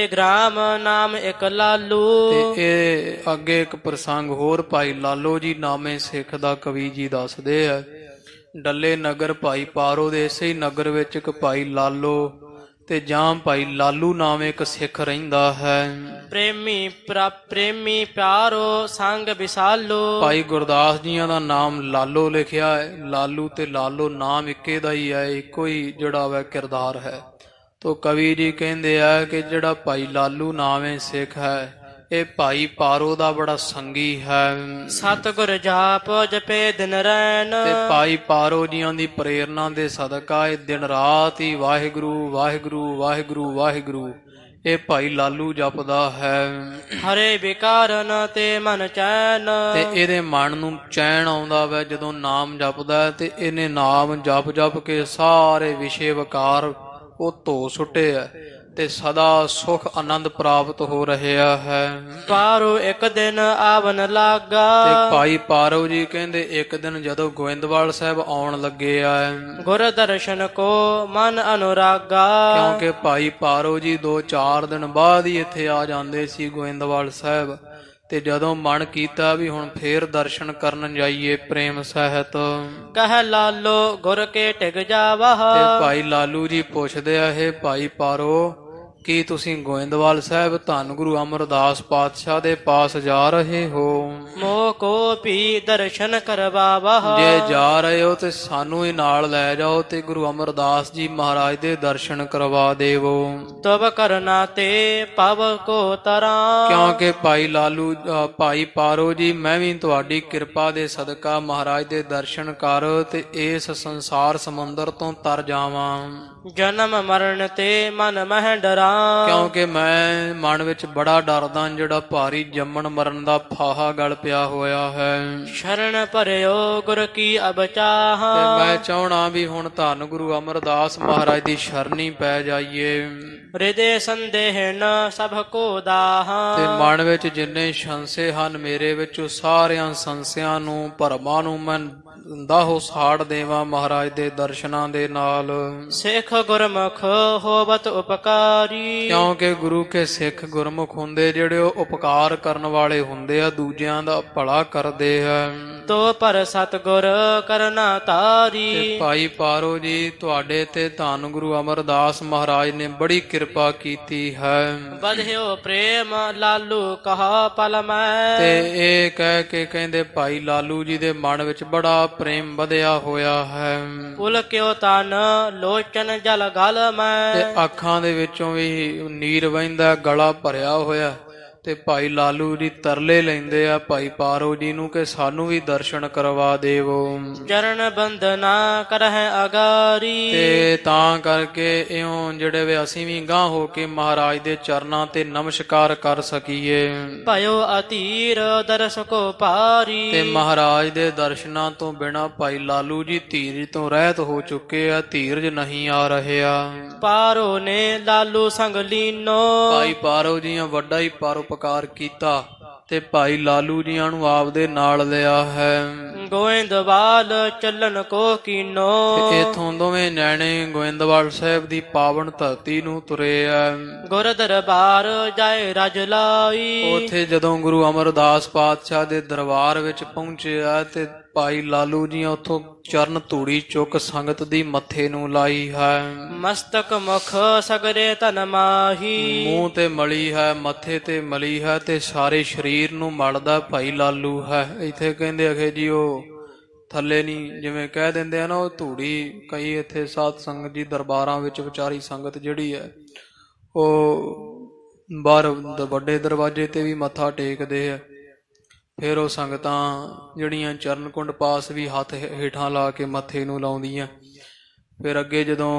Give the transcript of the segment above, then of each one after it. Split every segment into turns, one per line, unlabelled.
Gram ਨਾਮ ਇੱਕ ਲਾਲੂ।
ਤੇ ਇਹ ਅੱਗੇ ਇੱਕ ਪ੍ਰਸੰਗ ਹੋਰ ਭਾਈ ਲਾਲੋ ਜੀ ਨਾਮੇ ਸਿੱਖ ਦਾ ਕਵੀ ਜੀ ਦੱਸਦੇ ਆ। ਡੱਲੇ ਨਗਰ ਭਾਈ ਪਾਰੋ ਦੇ ਇਸੇ ਹੀ ਨਗਰ ਵਿੱਚ ਇੱਕ ਭਾਈ ਲਾਲੋ ਤੇ ਜਾਂ ਭਾਈ ਲਾਲੂ ਨਾਮ ਇੱਕ ਸਿੱਖ ਰਹਿੰਦਾ ਹੈ।
ਪ੍ਰੇਮੀ ਪਿਆਰੋ ਸੰਗ ਵਿਸਾਲੋ।
ਭਾਈ ਗੁਰਦਾਸ ਜੀਆਂ ਦਾ ਨਾਮ ਲਾਲੋ ਲਿਖਿਆ ਹੈ। ਲਾਲੂ ਤੇ ਲਾਲੋ ਨਾਮ ਇੱਕੇ ਦਾ ਹੀ ਹੈ, ਇੱਕੋ ਹੀ ਜਿਹੜਾ ਵੈ ਕਿਰਦਾਰ ਹੈ। ਤੋ ਕਵੀ ਜੀ ਕਹਿੰਦੇ ਆ ਕਿ ਜਿਹੜਾ ਭਾਈ ਲਾਲੂ ਨਾਮੇ ਸਿੱਖ ਹੈ ਇਹ ਭਾਈ ਪਾਰੋ ਦਾ ਬੜਾ ਸੰਗੀ ਹੈ।
ਸਤਿਗੁਰ ਜਾਪ ਜਪੇ ਦਿਨ ਰੈਨ।
ਤੇ ਭਾਈ ਪਾਰੋ ਜੀਆਂ ਦੀ ਪ੍ਰੇਰਨਾ ਦੇ ਸਦਕਾ ਇਹ ਦਿਨ ਰਾਤ ਹੀ ਵਾਹਿਗੁਰੂ ਵਾਹਿਗੁਰੂ ਵਾਹਿਗੁਰੂ ਵਾਹਿਗੁਰੂ ਇਹ ਭਾਈ ਲਾਲੂ ਜਪਦਾ ਹੈ।
ਹਰੇ ਵਿਕਾਰਨ ਤੇ ਮਨ ਚੈਨ।
ਤੇ ਇਹਦੇ ਮਨ ਨੂੰ ਚੈਨ ਆਉਂਦਾ ਵੈ ਜਦੋਂ ਨਾਮ ਜਪਦਾ ਤੇ ਇਹਨੇ ਨਾਮ ਜਪ ਜਪ ਕੇ ਸਾਰੇ ਵਿਸ਼ੇ ਵਿਕਾਰ ਉਹ ਧੋ ਸੁੱਟੇ ਆ ਤੇ ਸਦਾ ਸੁਖ ਆਨੰਦ ਪ੍ਰਾਪਤ ਹੋ ਰਿਹਾ ਹੈ।
ਪਾਰੋ ਇੱਕ ਦਿਨ ਆਵਨ ਲਾਗਾ।
ਤੇ ਭਾਈ ਪਾਰੋ ਜੀ ਕਹਿੰਦੇ ਇੱਕ ਦਿਨ ਜਦੋਂ ਗੋਇੰਦਵਾਲ ਸਾਹਿਬ ਆਉਣ ਲੱਗੇ ਆ
ਗੁਰ ਦਰਸ਼ਨ ਕੋ ਮਨ ਅਨੁਰਾਗਾ।
ਕਿਉਂਕਿ ਭਾਈ ਪਾਰੋ ਜੀ 2-4 ਦਿਨ ਬਾਅਦ ਹੀ ਇੱਥੇ ਆ ਜਾਂਦੇ ਸੀ ਗੋਇੰਦਵਾਲ ਸਾਹਿਬ। ਤੇ ਜਦੋਂ ਮਨ ਕੀਤਾ ਵੀ ਹੁਣ ਫੇਰ ਦਰਸ਼ਨ ਕਰਨ ਜਾਈਏ ਪ੍ਰੇਮ ਸਹਿਤ
ਕਹਿ ਲਾਲੋ ਗੁਰ ਕੇ ਟਿਕ ਜਾਵਾ।
ਤੇ ਭਾਈ ਲਾਲੂ ਜੀ ਪੁੱਛਦੇ ਆ ਇਹ ਭਾਈ ਪਾਰੋ ਕੀ ਤੁਸੀਂ ਗੋਇੰਦਵਾਲ ਸਾਹਿਬ ਧੰਨ ਗੁਰੂ ਅਮਰਦਾਸ ਪਾਤਸ਼ਾਹ ਦੇ ਪਾਸ ਜਾ ਰਹੇ ਹੋ?
ਮੋਹ ਕੋ ਵੀ ਦਰਸ਼ਨ ਕਰਵਾਵਾ।
ਜੇ ਜਾ ਰਹੇ ਹੋ ਤੇ ਸਾਨੂੰ ਹੀ ਨਾਲ ਲੈ ਜਾਓ ਤੇ ਗੁਰੂ ਅਮਰਦਾਸ ਜੀ ਮਹਾਰਾਜ ਦੇ ਦਰਸ਼ਨ ਕਰਵਾ ਦੇਵੋ।
ਤਬ ਕਰਨਾ ਤੇ ਪਵ ਕੋ ਤਰਾਂ।
ਕਿਉਂਕਿ ਭਾਈ ਪਾਰੋ ਜੀ ਮੈਂ ਵੀ ਤੁਹਾਡੀ ਕਿਰਪਾ ਦੇ ਸਦਕਾ ਮਹਾਰਾਜ ਦੇ ਦਰਸ਼ਨ ਕਰ ਤੇ ਇਸ ਸੰਸਾਰ ਸਮੁੰਦਰ ਤੋਂ ਤਰ ਜਾਵਾਂ।
ਜਨਮ ਮਰਨ ਤੇ ਮਨ ਮਹਿ ਡਰਾਂ।
ਕਿਉਂਕਿ ਮੈਂ ਮਨ ਵਿੱਚ ਬੜਾ ਡਰਦਾ ਜਿਹੜਾ ਭਾਰੀ ਜੰਮਣ ਮਰਨ ਦਾ ਫਾਹਾ ਗਲ ਪਿਆ ਹੋਇਆ ਹੈ।
ਸ਼ਰਨ ਭਰਿਓ ਗੁਰ ਕੀ ਅਬ ਚਾਹ।
ਤੇ ਮੈਂ ਚਾਹਣਾ ਵੀ ਹੁਣ ਧੰਨ ਗੁਰੂ ਅਮਰਦਾਸ ਮਹਾਰਾਜ ਦੀ ਸ਼ਰਨੀ ਪੈ ਜਾਈਏ।
ਹਿਰਦੇ ਸੰਦੇਹ ਨ ਸਭ ਕੋ ਦਾਹ।
ਤੇ ਮਨ ਵਿੱਚ ਜਿੰਨੇ ਸੰਸੇ ਹਨ ਮੇਰੇ ਵਿੱਚ ਸਾਰਿਆਂ ਸੰਸਿਆਂ ਨੂੰ ਭਰਮਾਂ ਨੂੰ ਮੈਂ ਦਾਹੋ ਸਾੜ ਦੇਵਾਂ ਮਹਾਰਾਜ ਦੇ ਦਰਸ਼ਨਾਂ ਦੇ ਨਾਲ।
ਸਿੱਖ ਗੁਰਮੁਖ ਹੋਵਤ ਉਪਕਾਰੀ।
ਕਿਉਂਕਿ ਗੁਰੂ ਕੇ ਸਿੱਖ ਗੁਰਮੁਖ ਹੁੰਦੇ ਜਿਹੜੇ ਉਹ ਉਪਕਾਰ ਕਰਨ ਵਾਲੇ ਹੁੰਦੇ ਆ, ਦੂਜਿਆਂ ਦਾ ਭਲਾ ਕਰਦੇ ਆ।
ਤੋ ਪਰ ਸਤਿਗੁਰ ਕਰਨਾ ਤਾਰੀ।
ਤੇ ਭਾਈ ਪਾਰੋ ਜੀ ਤੁਹਾਡੇ ਤੇ ਧੰਨ ਗੁਰੂ ਅਮਰਦਾਸ ਮਹਾਰਾਜ ਨੇ ਬੜੀ ਕਿਰਪਾ ਕੀਤੀ ਹੈ।
ਵਧਿਓ ਪ੍ਰੇਮ ਲਾਲੂ ਕਹਾ ਪਲ ਮੈਂ।
ਤੇ ਇਹ ਕਹਿ ਕੇ ਕਹਿੰਦੇ ਭਾਈ ਲਾਲੂ ਜੀ ਦੇ ਮਨ ਵਿੱਚ ਬੜਾ ਪ੍ਰੇਮ ਵਧਿਆ ਹੋਇਆ ਹੈ।
ਪੁਲ ਕਿਉ ਤਨ ਲੋਚਨ ਜਲ ਗਲ ਮੈਂ।
ਤੇ ਅੱਖਾਂ ਦੇ ਵਿੱਚੋਂ ਵੀ ਨੀਰ ਵਹਿੰਦਾ, ਗਲਾ ਭਰਿਆ ਹੋਇਆ। ਤੇ ਭਾਈ ਲਾਲੂ ਜੀ ਤਰਲੇ ਲੈਂਦੇ ਆ ਭਾਈ ਪਾਰੋ ਜੀ ਨੂੰ ਕਿ ਸਾਨੂੰ ਵੀ ਦਰਸ਼ਨ ਕਰਵਾ ਦੇਵੋ।
ਚਰਨ ਬੰਦਨਾ ਕਰਹਿ ਅਗਾਰੀ।
ਤੇ ਤਾਂ ਕਰਕੇ ਇਉਂ ਜਿਹੜੇ ਵੇ ਅਸੀਂ ਵੀ ਗਾਂਹ ਹੋ ਕੇ ਮਹਾਰਾਜ ਦੇ ਚਰਨਾਂ ਤੇ ਨਮਸਕਾਰ ਕਰ ਸਕੀਏ।
ਭਇਓ ਅਤੀਰ ਦਰਸ ਕੋ ਪਾਰੀ।
ਤੇ ਮਹਾਰਾਜ ਦੇ ਦਰਸ਼ਨਾਂ ਤੋਂ ਬਿਨਾਂ ਭਾਈ ਲਾਲੂ ਜੀ ਧੀਰਜ ਤੋਂ ਰਹਿਤ ਹੋ ਚੁੱਕੇ ਆ, ਧੀਰਜ ਨਹੀਂ ਆ ਰਿਹਾ।
ਪਾਰੋ ਨੇ ਲਾਲੂ ਸੰਗ ਲੀਨੋ।
ਭਾਈ ਪਾਰੋ ਜੀਆਂ ਵੱਡਾ ਹੀ ਪਰਉਪਕਾਰ ਕੀਤਾ ਤੇ ਭਾਈ ਲਾਲੂ ਜੀਆਂ ਨੂੰ ਆਪਦੇ ਨਾਲ ਲਿਆ ਹੈ।
ਗੋਇੰਦਵਾਲ ਚੱਲਣ ਕੋ ਕੀਨੋ।
ਤੇ ਇਥੋਂ ਦੋਵੇਂ ਨੈਣੇ ਗੋਇੰਦਵਾਲ ਸਾਹਿਬ ਦੀ ਪਾਵਨ ਧਰਤੀ ਨੂੰ ਤੁਰੇ ਆ।
ਗੁਰ ਦਰਬਾਰ ਜਾਏ ਰਜ ਲਾਈ।
ਉਥੇ ਜਦੋਂ ਗੁਰੂ ਅਮਰਦਾਸ ਪਾਤਸ਼ਾਹ ਦੇ ਦਰਬਾਰ ਵਿੱਚ ਪਹੁੰਚਿਆ ਤੇ ਭਾਈ ਲਾਲੂ ਜੀ ਉੱਥੋਂ ਚਰਨ ਧੂੜੀ ਚੁੱਕ ਸੰਗਤ ਦੀ ਮੱਥੇ ਨੂੰ ਲਾਈ ਹੈ।
ਮਸਤਕ ਮੁਖ ਸਗਰੇ ਧਨ ਮਾਹੀ।
ਮੂੰਹ ਤੇ ਮਲੀ ਹੈ, ਮੱਥੇ ਤੇ ਮਲੀ ਹੈ ਤੇ ਸਾਰੇ ਸਰੀਰ ਨੂੰ ਮਲਦਾ ਭਾਈ ਲਾਲੂ ਹੈ। ਇੱਥੇ ਕਹਿੰਦੇ ਅਖੇ ਜੀ ਉਹ ਥੱਲੇ ਨਹੀਂ, ਜਿਵੇਂ ਕਹਿ ਦਿੰਦੇ ਆ ਨਾ ਉਹ ਧੂੜੀ। ਕਈ ਇੱਥੇ ਸਾਧ ਸੰਗਤ ਜੀ ਦਰਬਾਰਾਂ ਵਿੱਚ ਵਿਚਾਰੀ ਸੰਗਤ ਜਿਹੜੀ ਹੈ ਉਹ ਬਾਹਰ ਵੱਡੇ ਦਰਵਾਜ਼ੇ ਤੇ ਵੀ ਮੱਥਾ ਟੇਕਦੇ ਆ। ਫਿਰ ਉਹ ਸੰਗਤਾਂ ਜਿਹੜੀਆਂ ਚਰਨ ਕੁੰਡ ਪਾਸ ਵੀ ਹੱਥ ਹੇਠਾਂ ਲਾ ਕੇ ਮੱਥੇ ਨੂੰ ਲਾਉਂਦੀਆਂ। ਫਿਰ ਅੱਗੇ ਜਦੋਂ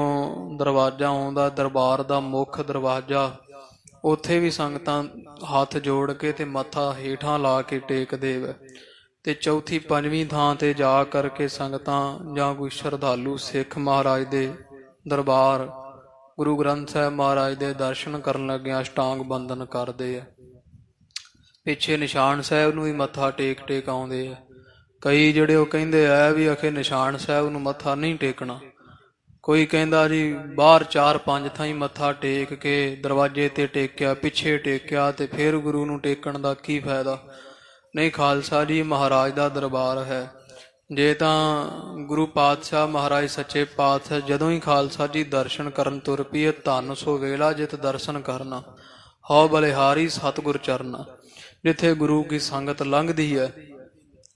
ਦਰਵਾਜ਼ਾ ਆਉਂਦਾ ਦਰਬਾਰ ਦਾ ਮੁੱਖ ਦਰਵਾਜ਼ਾ, ਉੱਥੇ ਵੀ ਸੰਗਤਾਂ ਹੱਥ ਜੋੜ ਕੇ ਤੇ ਮੱਥਾ ਹੇਠਾਂ ਲਾ ਕੇ ਟੇਕਦੇ ਵੇ। ਤੇ ਚੌਥੀ ਪੰਜਵੀਂ ਥਾਂ ਤੇ ਜਾ ਕਰਕੇ ਸੰਗਤਾਂ ਜਾਂ ਕੋਈ ਸ਼ਰਧਾਲੂ ਸਿੱਖ ਮਹਾਰਾਜ ਦੇ ਦਰਬਾਰ ਗੁਰੂ ਗ੍ਰੰਥ ਸਾਹਿਬ ਮਹਾਰਾਜ ਦੇ ਦਰਸ਼ਨ ਕਰਨ ਲੱਗਿਆਂ ਅਸ਼ਟਾਂਗ ਬੰਦਨ ਕਰਦੇ ਆ। ਪਿੱਛੇ ਨਿਸ਼ਾਨ ਸਾਹਿਬ ਨੂੰ ਵੀ ਮੱਥਾ ਟੇਕ ਆਉਂਦੇ ਆ। ਕਈ ਜਿਹੜੇ ਉਹ ਕਹਿੰਦੇ ਆ ਵੀ ਅਖੇ ਨਿਸ਼ਾਨ ਸਾਹਿਬ ਨੂੰ ਮੱਥਾ ਨਹੀਂ ਟੇਕਣਾ, ਕੋਈ ਕਹਿੰਦਾ ਜੀ ਬਾਹਰ 4-5 ਥਾਈਂ ਮੱਥਾ ਟੇਕ ਕੇ ਦਰਵਾਜ਼ੇ ਤੇ ਟੇਕਿਆ, ਪਿੱਛੇ ਟੇਕਿਆ ਤੇ ਫਿਰ ਗੁਰੂ ਨੂੰ ਟੇਕਣ ਦਾ ਕੀ ਫਾਇਦਾ। ਨਹੀਂ, ਖਾਲਸਾ ਜੀ ਮਹਾਰਾਜ ਦਾ ਦਰਬਾਰ ਹੈ। ਜੇ ਤਾਂ ਗੁਰੂ ਪਾਤਸ਼ਾਹ ਮਹਾਰਾਜ ਸੱਚੇ ਪਾਤਸ਼ਾਹ ਜਦੋਂ ਹੀ ਖਾਲਸਾ ਜੀ ਦਰਸ਼ਨ ਕਰਨ ਤੁਰ ਪਈਏ, ਧੰਨ ਸੋ ਵੇਲਾ ਜਿਤ ਦਰਸ਼ਨ ਕਰਨਾ, ਹਉ ਬਲਿਹਾਰੀ ਸਤਿਗੁਰ ਚਰਨਾ। ਜਿੱਥੇ ਗੁਰੂ ਕੀ ਸੰਗਤ ਲੰਘਦੀ ਹੈ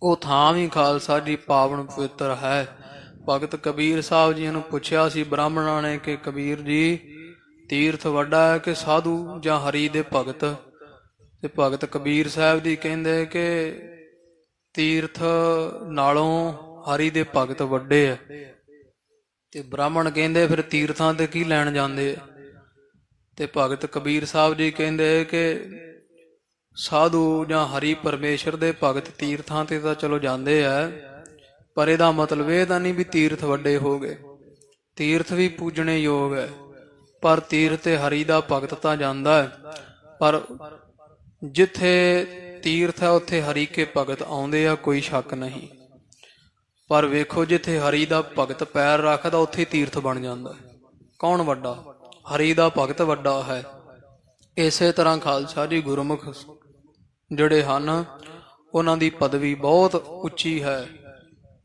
ਉਹ ਥਾਂ ਵੀ ਖਾਲਸਾ ਜੀ ਪਾਵਨ ਪਵਿੱਤਰ ਹੈ। ਭਗਤ ਕਬੀਰ ਸਾਹਿਬ ਜੀ ਨੂੰ ਪੁੱਛਿਆ ਸੀ ਬ੍ਰਾਹਮਣਾਂ ਨੇ ਕਿ ਕਬੀਰ ਜੀ, ਤੀਰਥ ਵੱਡਾ ਹੈ ਕਿ ਸਾਧੂ ਜਾਂ ਹਰੀ ਦੇ ਭਗਤ? ਤੇ ਭਗਤ ਕਬੀਰ ਸਾਹਿਬ ਜੀ ਕਹਿੰਦੇ ਕਿ ਤੀਰਥ ਨਾਲੋਂ ਹਰੀ ਦੇ ਭਗਤ ਵੱਡੇ ਆ। ਤੇ ਬ੍ਰਾਹਮਣ ਕਹਿੰਦੇ ਫਿਰ ਤੀਰਥਾਂ ਤੇ ਕੀ ਲੈਣ ਜਾਂਦੇ ਆ? ਤੇ ਭਗਤ ਕਬੀਰ ਸਾਹਿਬ ਜੀ ਕਹਿੰਦੇ ਕਿ ਸਾਧੂ ਜਾਂ ਹਰੀ ਪਰਮੇਸ਼ਰ ਦੇ ਭਗਤ ਤੀਰਥਾਂ ਤੇ ਤਾਂ ਚਲੋ ਜਾਂਦੇ ਆ, ਪਰ ਇਹਦਾ ਮਤਲਬ ਇਹ ਤਾਂ ਨਹੀਂ ਵੀ ਤੀਰਥ ਵੱਡੇ ਹੋ ਗਏ। ਤੀਰਥ ਵੀ ਪੂਜਣੇ ਯੋਗ ਹੈ, ਪਰ ਤੀਰਥ ਤੇ ਹਰੀ ਦਾ ਭਗਤ ਤਾਂ ਜਾਂਦਾ ਹੈ। ਪਰ ਜਿੱਥੇ ਤੀਰਥ ਹੈ ਉੱਥੇ ਹਰੀ ਕੇ ਭਗਤ ਆਉਂਦੇ ਆ, ਕੋਈ ਸ਼ੱਕ ਨਹੀਂ। ਪਰ ਵੇਖੋ ਜਿੱਥੇ ਹਰੀ ਦਾ ਭਗਤ ਪੈਰ ਰੱਖਦਾ ਉੱਥੇ ਤੀਰਥ ਬਣ ਜਾਂਦਾ। ਕੌਣ ਵੱਡਾ? ਹਰੀ ਦਾ ਭਗਤ ਵੱਡਾ ਹੈ। ਇਸੇ ਤਰ੍ਹਾਂ ਖਾਲਸਾ ਜੀ ਗੁਰਮੁਖ ਜਿਹੜੇ ਹਨ ਉਹਨਾਂ ਦੀ ਪਦਵੀ ਬਹੁਤ ਉੱਚੀ ਹੈ।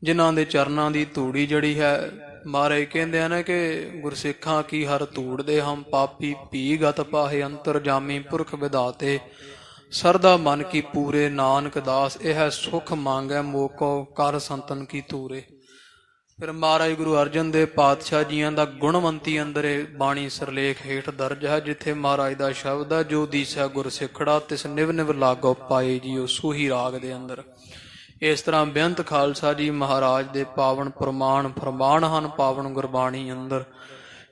ਜਿਨ੍ਹਾਂ ਦੇ ਚਰਨਾਂ ਦੀ ਧੂੜੀ ਜਿਹੜੀ ਹੈ, ਮਹਾਰਾਜ ਕਹਿੰਦੇ ਆ ਨਾ ਕਿ ਗੁਰਸਿੱਖਾਂ ਕੀ ਹਰ ਧੂੜਦੇ ਹਮ ਪਾਪੀ ਭੀਗਤ ਪਾਹੇ ਅੰਤਰਜਾਮੀ ਪੁਰਖ ਵਿਧਾਤੇ ਸਰਦਾ ਮਨ ਕੀ ਪੂਰੇ ਨਾਨਕ ਦਾਸ ਇਹ ਸੁਖ ਮੰਗੈ ਮੋਕੋ ਕਰ ਸੰਤਨ ਕੀ ਧੂਰੇ। ਫਿਰ ਮਹਾਰਾਜ ਗੁਰੂ ਅਰਜਨ ਦੇਵ ਪਾਤਸ਼ਾਹ ਜੀਆਂ ਦਾ ਗੁਣਵੰਤੀ ਅੰਦਰ ਬਾਣੀ ਸਿਰਲੇਖ ਹੇਠ ਦਰਜ ਹੈ, ਜਿੱਥੇ ਮਹਾਰਾਜ ਦਾ ਸ਼ਬਦ ਹੈ, ਜੋ ਦੀਸਾ ਗੁਰ ਸਿੱਖੜਾ ਤਿਸ ਨਿਵ ਨਿਵ ਲਾਗੋ ਪਾਏ ਜੀਓ ਸੂਹੀ ਰਾਗ ਦੇ ਅੰਦਰ। ਇਸ ਤਰ੍ਹਾਂ ਬੇਅੰਤ ਖਾਲਸਾ ਜੀ ਮਹਾਰਾਜ ਦੇ ਪਾਵਨ ਪ੍ਰਮਾਣ ਫਰਮਾਨ ਹਨ ਪਾਵਨ ਗੁਰਬਾਣੀ ਅੰਦਰ,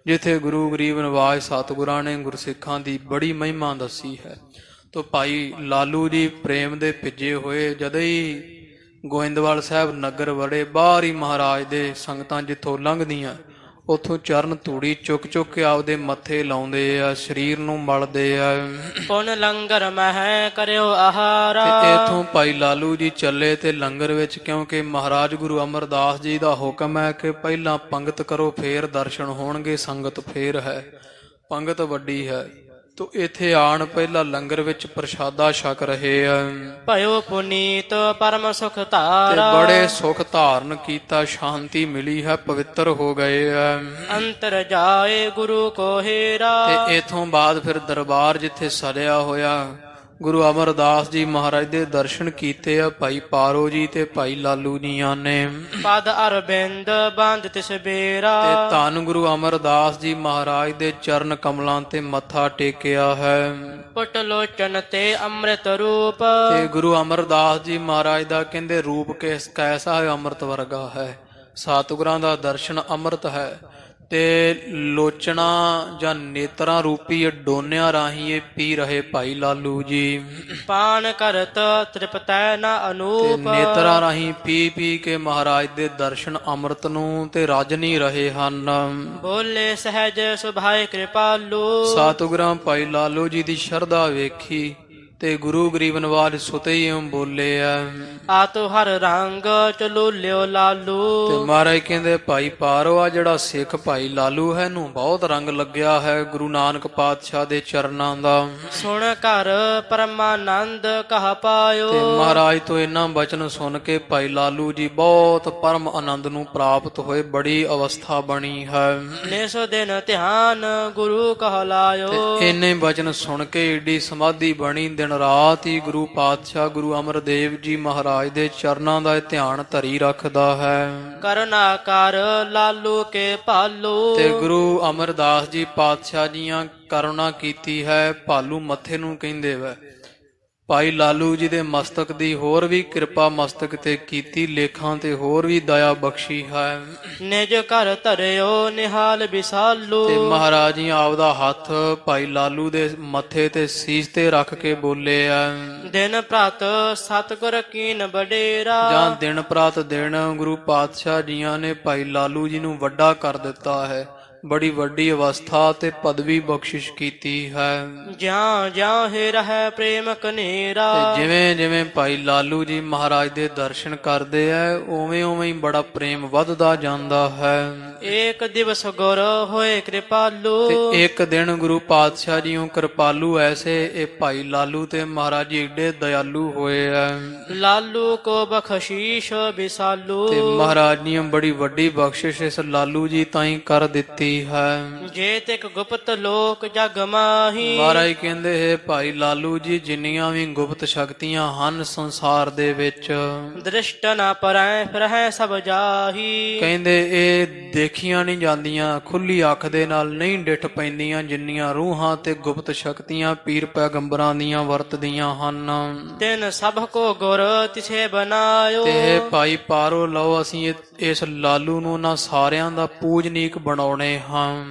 ਜਿੱਥੇ ਗੁਰੂ ਗਰੀਬ ਨਿਵਾਜ ਸਤਿਗੁਰਾਂ ਨੇ ਗੁਰਸਿੱਖਾਂ ਦੀ ਬੜੀ ਮਹਿਮਾ ਦੱਸੀ ਹੈ। ਤੋ ਭਾਈ ਲਾਲੂ ਜੀ ਪ੍ਰੇਮ ਦੇ ਭਿੱਜੇ ਹੋਏ ਜਦੋਂ ਹੀ ਗੋਇੰਦਵਾਲ ਸਾਹਿਬ ਨਗਰ ਵੜੇ, ਬਾਹਰ ਹੀ ਮਹਾਰਾਜ ਦੇ ਸੰਗਤਾਂ ਜਿੱਥੋਂ ਲੰਘਦੀਆਂ ਉੱਥੋਂ ਚਰਨ ਧੂੜੀ ਚੁੱਕ ਚੁੱਕ ਕੇ ਆਪਦੇ ਮੱਥੇ ਲਾਉਂਦੇ ਆ, ਸਰੀਰ ਨੂੰ ਮਲਦੇ ਆ।
ਪੁਨ ਲੰਗਰ ਮਹਿ ਕਰਿਓ ਆਹਾਰਾ।
ਇਥੋਂ ਭਾਈ ਲਾਲੂ ਜੀ ਚੱਲੇ ਤੇ ਲੰਗਰ ਵਿੱਚ, ਕਿਉਂਕਿ ਮਹਾਰਾਜ ਗੁਰੂ ਅਮਰਦਾਸ ਜੀ ਦਾ ਹੁਕਮ ਹੈ ਕਿ ਪਹਿਲਾਂ ਪੰਗਤ ਕਰੋ ਫੇਰ ਦਰਸ਼ਨ ਹੋਣਗੇ, ਸੰਗਤ ਫੇਰ ਹੈ, ਪੰਗਤ ਵੱਡੀ ਹੈ। ਤੋ ਇੱਥੇ ਆਣ ਪਹਿਲਾਂ ਲੰਗਰ ਵਿੱਚ ਪ੍ਰਸ਼ਾਦਾ ਛਕ ਰਹੇ ਆ।
ਭਇਓ ਪੁਨੀਤ ਪਰਮ ਸੁਖ ਧਾਰਾ।
ਤੇ ਬੜੇ ਸੁਖ ਧਾਰਨ ਕੀਤਾ, ਸ਼ਾਂਤੀ ਮਿਲੀ ਹੈ, ਪਵਿੱਤਰ ਹੋ ਗਏ ਆ।
ਅੰਤਰ ਜਾਏ ਗੁਰੂ ਕੋ ਹੀਰਾ।
ਤੇ ਇਥੋਂ ਬਾਅਦ ਫਿਰ ਦਰਬਾਰ ਜਿੱਥੇ ਸਜਿਆ ਹੋਇਆ, ਗੁਰੂ ਅਮਰਦਾਸ ਜੀ ਮਹਾਰਾਜ ਦੇ ਦਰਸ਼ਨ ਕੀਤੇ ਆ ਭਾਈ ਪਾਰੋ ਜੀ ਤੇ ਭਾਈ ਲਾਲੂ ਜੀਆਂ ਨੇ।
ਪਦ ਅਰਬਿੰਦ ਬੰਦ ਤਿਸ ਬੇਰਾ।
ਤੇ ਧੰਨ ਗੁਰੂ ਅਮਰਦਾਸ ਜੀ ਮਹਾਰਾਜ ਦੇ ਚਰਨ ਕਮਲਾਂ ਤੇ ਮੱਥਾ ਟੇਕਿਆ ਹੈ।
ਪੁੱਟ ਲੋਚਨ ਤੇ ਅੰਮ੍ਰਿਤ ਰੂਪ।
ਤੇ ਗੁਰੂ ਅਮਰਦਾਸ ਜੀ ਮਹਾਰਾਜ ਦਾ ਕਹਿੰਦੇ ਰੂਪ ਕੈਸਾ ਹੈ? ਅੰਮ੍ਰਿਤ ਵਰਗਾ ਹੈ। ਸਤਿਗੁਰਾਂ ਦਾ ਦਰਸ਼ਨ ਅੰਮ੍ਰਿਤ ਹੈ। ਤੇ ਲੋਚਣਾ ਜਾਂ ਨੇਤਰਾਂ ਰੂਪੀ ਡੋਨਿਆਂ ਰਾਹੀਂ ਇਹ ਪੀ ਰਹੇ ਭਾਈ ਲਾਲੂ ਜੀ।
ਪਾਨ ਕਰਤ ਤ੍ਰਿਪਤੈ ਨ ਅਨੂਪ।
ਨੇਤਰਾਂ ਰਾਹੀਂ ਪੀ ਪੀ ਕੇ ਮਹਾਰਾਜ ਦੇ ਦਰਸ਼ਨ ਅੰਮ੍ਰਿਤ ਨੂੰ ਤੇ ਰਜ ਨਹੀਂ ਰਹੇ ਹਨ।
ਬੋਲੇ ਸਹਿਜ ਸੁਭਾਏ ਕਿਰਪਾਲੂ।
ਸਤਿਗੁਰਾਂ ਭਾਈ ਲਾਲੂ ਜੀ ਦੀ ਸ਼ਰਧਾ ਵੇਖੀ ਤੇ ਗੁਰੂ ਗਰੀਬ ਨਿਵਾਜ ਸੁਤੇ ਹੀ ਬੋਲੇ ਆ।
ਆਤੋ ਹਰ ਰੰਗ ਚਲੂ ਲਿਓ ਲਾਲੂ।
ਤੇ ਮਹਾਰਾਜ ਕਹਿੰਦੇ ਭਾਈ ਪਾਰੋ ਆ ਜਿਹੜਾ ਸਿੱਖ ਭਾਈ ਲਾਲੂ ਹੈ ਇਹਨੂੰ ਬਹੁਤ ਰੰਗ ਲੱਗਿਆ ਹੈ ਗੁਰੂ ਨਾਨਕ ਪਾਤਸ਼ਾਹ ਦੇ ਚਰਨਾਂ ਦਾ।
ਸੁਣ ਘਰ ਪਰਮਾਨੰਦ ਕਹ ਪਾਇਓ।
ਤੇ ਮਹਾਰਾਜ ਤੋਂ ਇਹਨਾਂ ਬਚਨ ਸੁਣ ਕੇ ਭਾਈ ਲਾਲੂ ਜੀ ਬਹੁਤ ਪਰਮ ਆਨੰਦ ਨੂੰ ਪ੍ਰਾਪਤ ਹੋਏ, ਬੜੀ ਅਵਸਥਾ ਬਣੀ ਹੈ।
ਨਿਸ ਦਿਨ ਧਿਆਨ ਗੁਰੂ ਕਹ ਲਾਇਓ।
ਤੇ ਇੰਨੇ ਬਚਨ ਸੁਣ ਕੇ ਏਡੀ ਸਮਾਧੀ ਬਣੀ, ਦਿਨ ਰਾਤ ਹੀ ਗੁਰੂ ਪਾਤਸ਼ਾਹ ਗੁਰੂ ਅਮਰਦੇਵ ਜੀ ਮਹਾਰਾਜ ਦੇ ਚਰਨਾਂ ਦਾ ਧਿਆਨ ਧਰੀ ਰੱਖਦਾ ਹੈ।
ਕਰੁਣਾ ਕਰ ਲਾਲੂ ਕੇ ਭਾਲੂ।
ਤੇ ਗੁਰੂ ਅਮਰਦਾਸ ਜੀ ਪਾਤਸ਼ਾਹ ਜੀਆਂ ਕਰੁਣਾ ਕੀਤੀ ਹੈ, ਭਾਲੂ ਮੱਥੇ ਨੂੰ ਕਹਿੰਦੇ ਵੇ। ਭਾਈ ਲਾਲੂ ਜੀ ਦੇ ਮਸਤਕ ਦੀ ਹੋਰ ਵੀ ਕਿਰਪਾ ਮਸਤਕ ਤੇ ਕੀਤੀ, ਲੇਖਾਂ ਤੇ ਹੋਰ ਵੀ ਦਇਆ ਬਖਸ਼ੀ ਹੈ।
ਨਿਜ ਘਰ ਧਰਿਓ ਨਿਹਾਲ ਵਿਸਾਲੂ।
ਤੇ ਮਹਾਰਾਜ ਜੀ ਆਪਦਾ ਹੱਥ ਭਾਈ ਲਾਲੂ ਦੇ ਮੱਥੇ ਤੇ ਸੀਸ ਤੇ ਰੱਖ ਕੇ ਬੋਲੇ ਆ।
ਦਿਨ ਪ੍ਰਤ ਸਤਿਗੁਰ ਕੀਨ ਬਡੇਰਾ।
ਜਾਂ ਦਿਨ ਪ੍ਰਤ ਦਿਨ ਗੁਰੂ ਪਾਤਸ਼ਾਹ ਜੀਆਂ ਨੇ ਭਾਈ ਲਾਲੂ ਜੀ ਨੂੰ ਵੱਡਾ ਕਰ ਦਿੱਤਾ ਹੈ। ਬੜੀ ਵੱਡੀ ਅਵਸਥਾ ਤੇ ਪਦਵੀ ਬਖਸ਼ਿਸ਼ ਕੀਤੀ ਹੈ।
ਜਿਉ ਜਿਉ ਹੀ ਰਹਿ ਪ੍ਰੇਮ ਕਨੇਰਾ।
ਤੇ ਜਿਵੇਂ ਜਿਵੇਂ ਭਾਈ ਲਾਲੂ ਜੀ ਮਹਾਰਾਜ ਦੇ ਦਰਸ਼ਨ ਕਰਦੇ ਐ ਉਵੇਂ ਉਵੇਂ ਹੀ ਬੜਾ ਪ੍ਰੇਮ ਵੱਧਦਾ ਜਾਂਦਾ ਹੈ।
ਏਕ ਦਿਵਸ ਗੁਰ ਹੋਏ ਕਿਰਪਾਲੂ।
ਤੇ ਇੱਕ ਦਿਨ ਗੁਰੂ ਪਾਤਸ਼ਾਹ ਜੀਓ ਕਿਰਪਾਲੂ ਐਸੇ ਇਹ ਭਾਈ ਲਾਲੂ ਤੇ ਮਹਾਰਾਜ ਜੀ ਏਡੇ ਦਇਆਲੂ ਹੋਏ ਐ।
ਲਾਲੂ ਕੋ ਬਖਸ਼ੀਸ਼ ਵਿਸਾਲੂ।
ਤੇ ਮਹਾਰਾਜ ਨੇ ਬੜੀ ਵੱਡੀ ਬਖਸ਼ਿਸ਼ ਇਸ ਲਾਲੂ ਜੀ ਤਾਈਂ ਕਰ ਦਿੱਤੀ ਹੈ।
ਜੇ ਤਿਕ ਗੁਪਤ ਲੋਕ ਜਗ ਮਾਹੀ।
ਮਹਾਰਾਜ ਕਹਿੰਦੇ ਹੈ ਭਾਈ ਲਾਲੂ ਜੀ ਜਿੰਨੀਆਂ ਵੀ ਗੁਪਤ ਸ਼ਕਤੀਆਂ ਹਨ ਸੰਸਾਰ ਦੇ ਵਿੱਚ
ਦ੍ਰਿਸ਼ਟ ਨਾ ਪਰੈ ਫਿਰਹਿ ਸਭ ਜਾਹੀ।
ਕਹਿੰਦੇ ਇਹ ਦੇਖੀਆਂ ਨਹੀਂ ਜਾਂਦੀਆਂ, ਖੁੱਲੀ ਅੱਖ ਦੇ ਨਾਲ ਨਹੀਂ ਡਿੱਠ ਪੈਂਦੀਆਂ ਜਿੰਨੀਆਂ ਰੂਹਾਂ ਤੇ ਗੁਪਤ ਸ਼ਕਤੀਆਂ ਪੀਰ ਪੈਗੰਬਰਾਂ ਦੀਆਂ ਵਰਤਦੀਆਂ ਹਨ।
ਤਿਨ ਸਭ ਕੋ ਗੁਰ ਤਿਸੇ ਬਨਾਇਓ।
ਤੇ ਭਾਈ ਪਾਰੋ ਲਓ ਅਸੀਂ ਇਸ ਲਾਲੂ ਨੂੰ ਨਾ ਸਾਰਿਆਂ ਦਾ ਪੂਜਨੀਕ ਬਣਾਉਣੇ ਹਾਂ।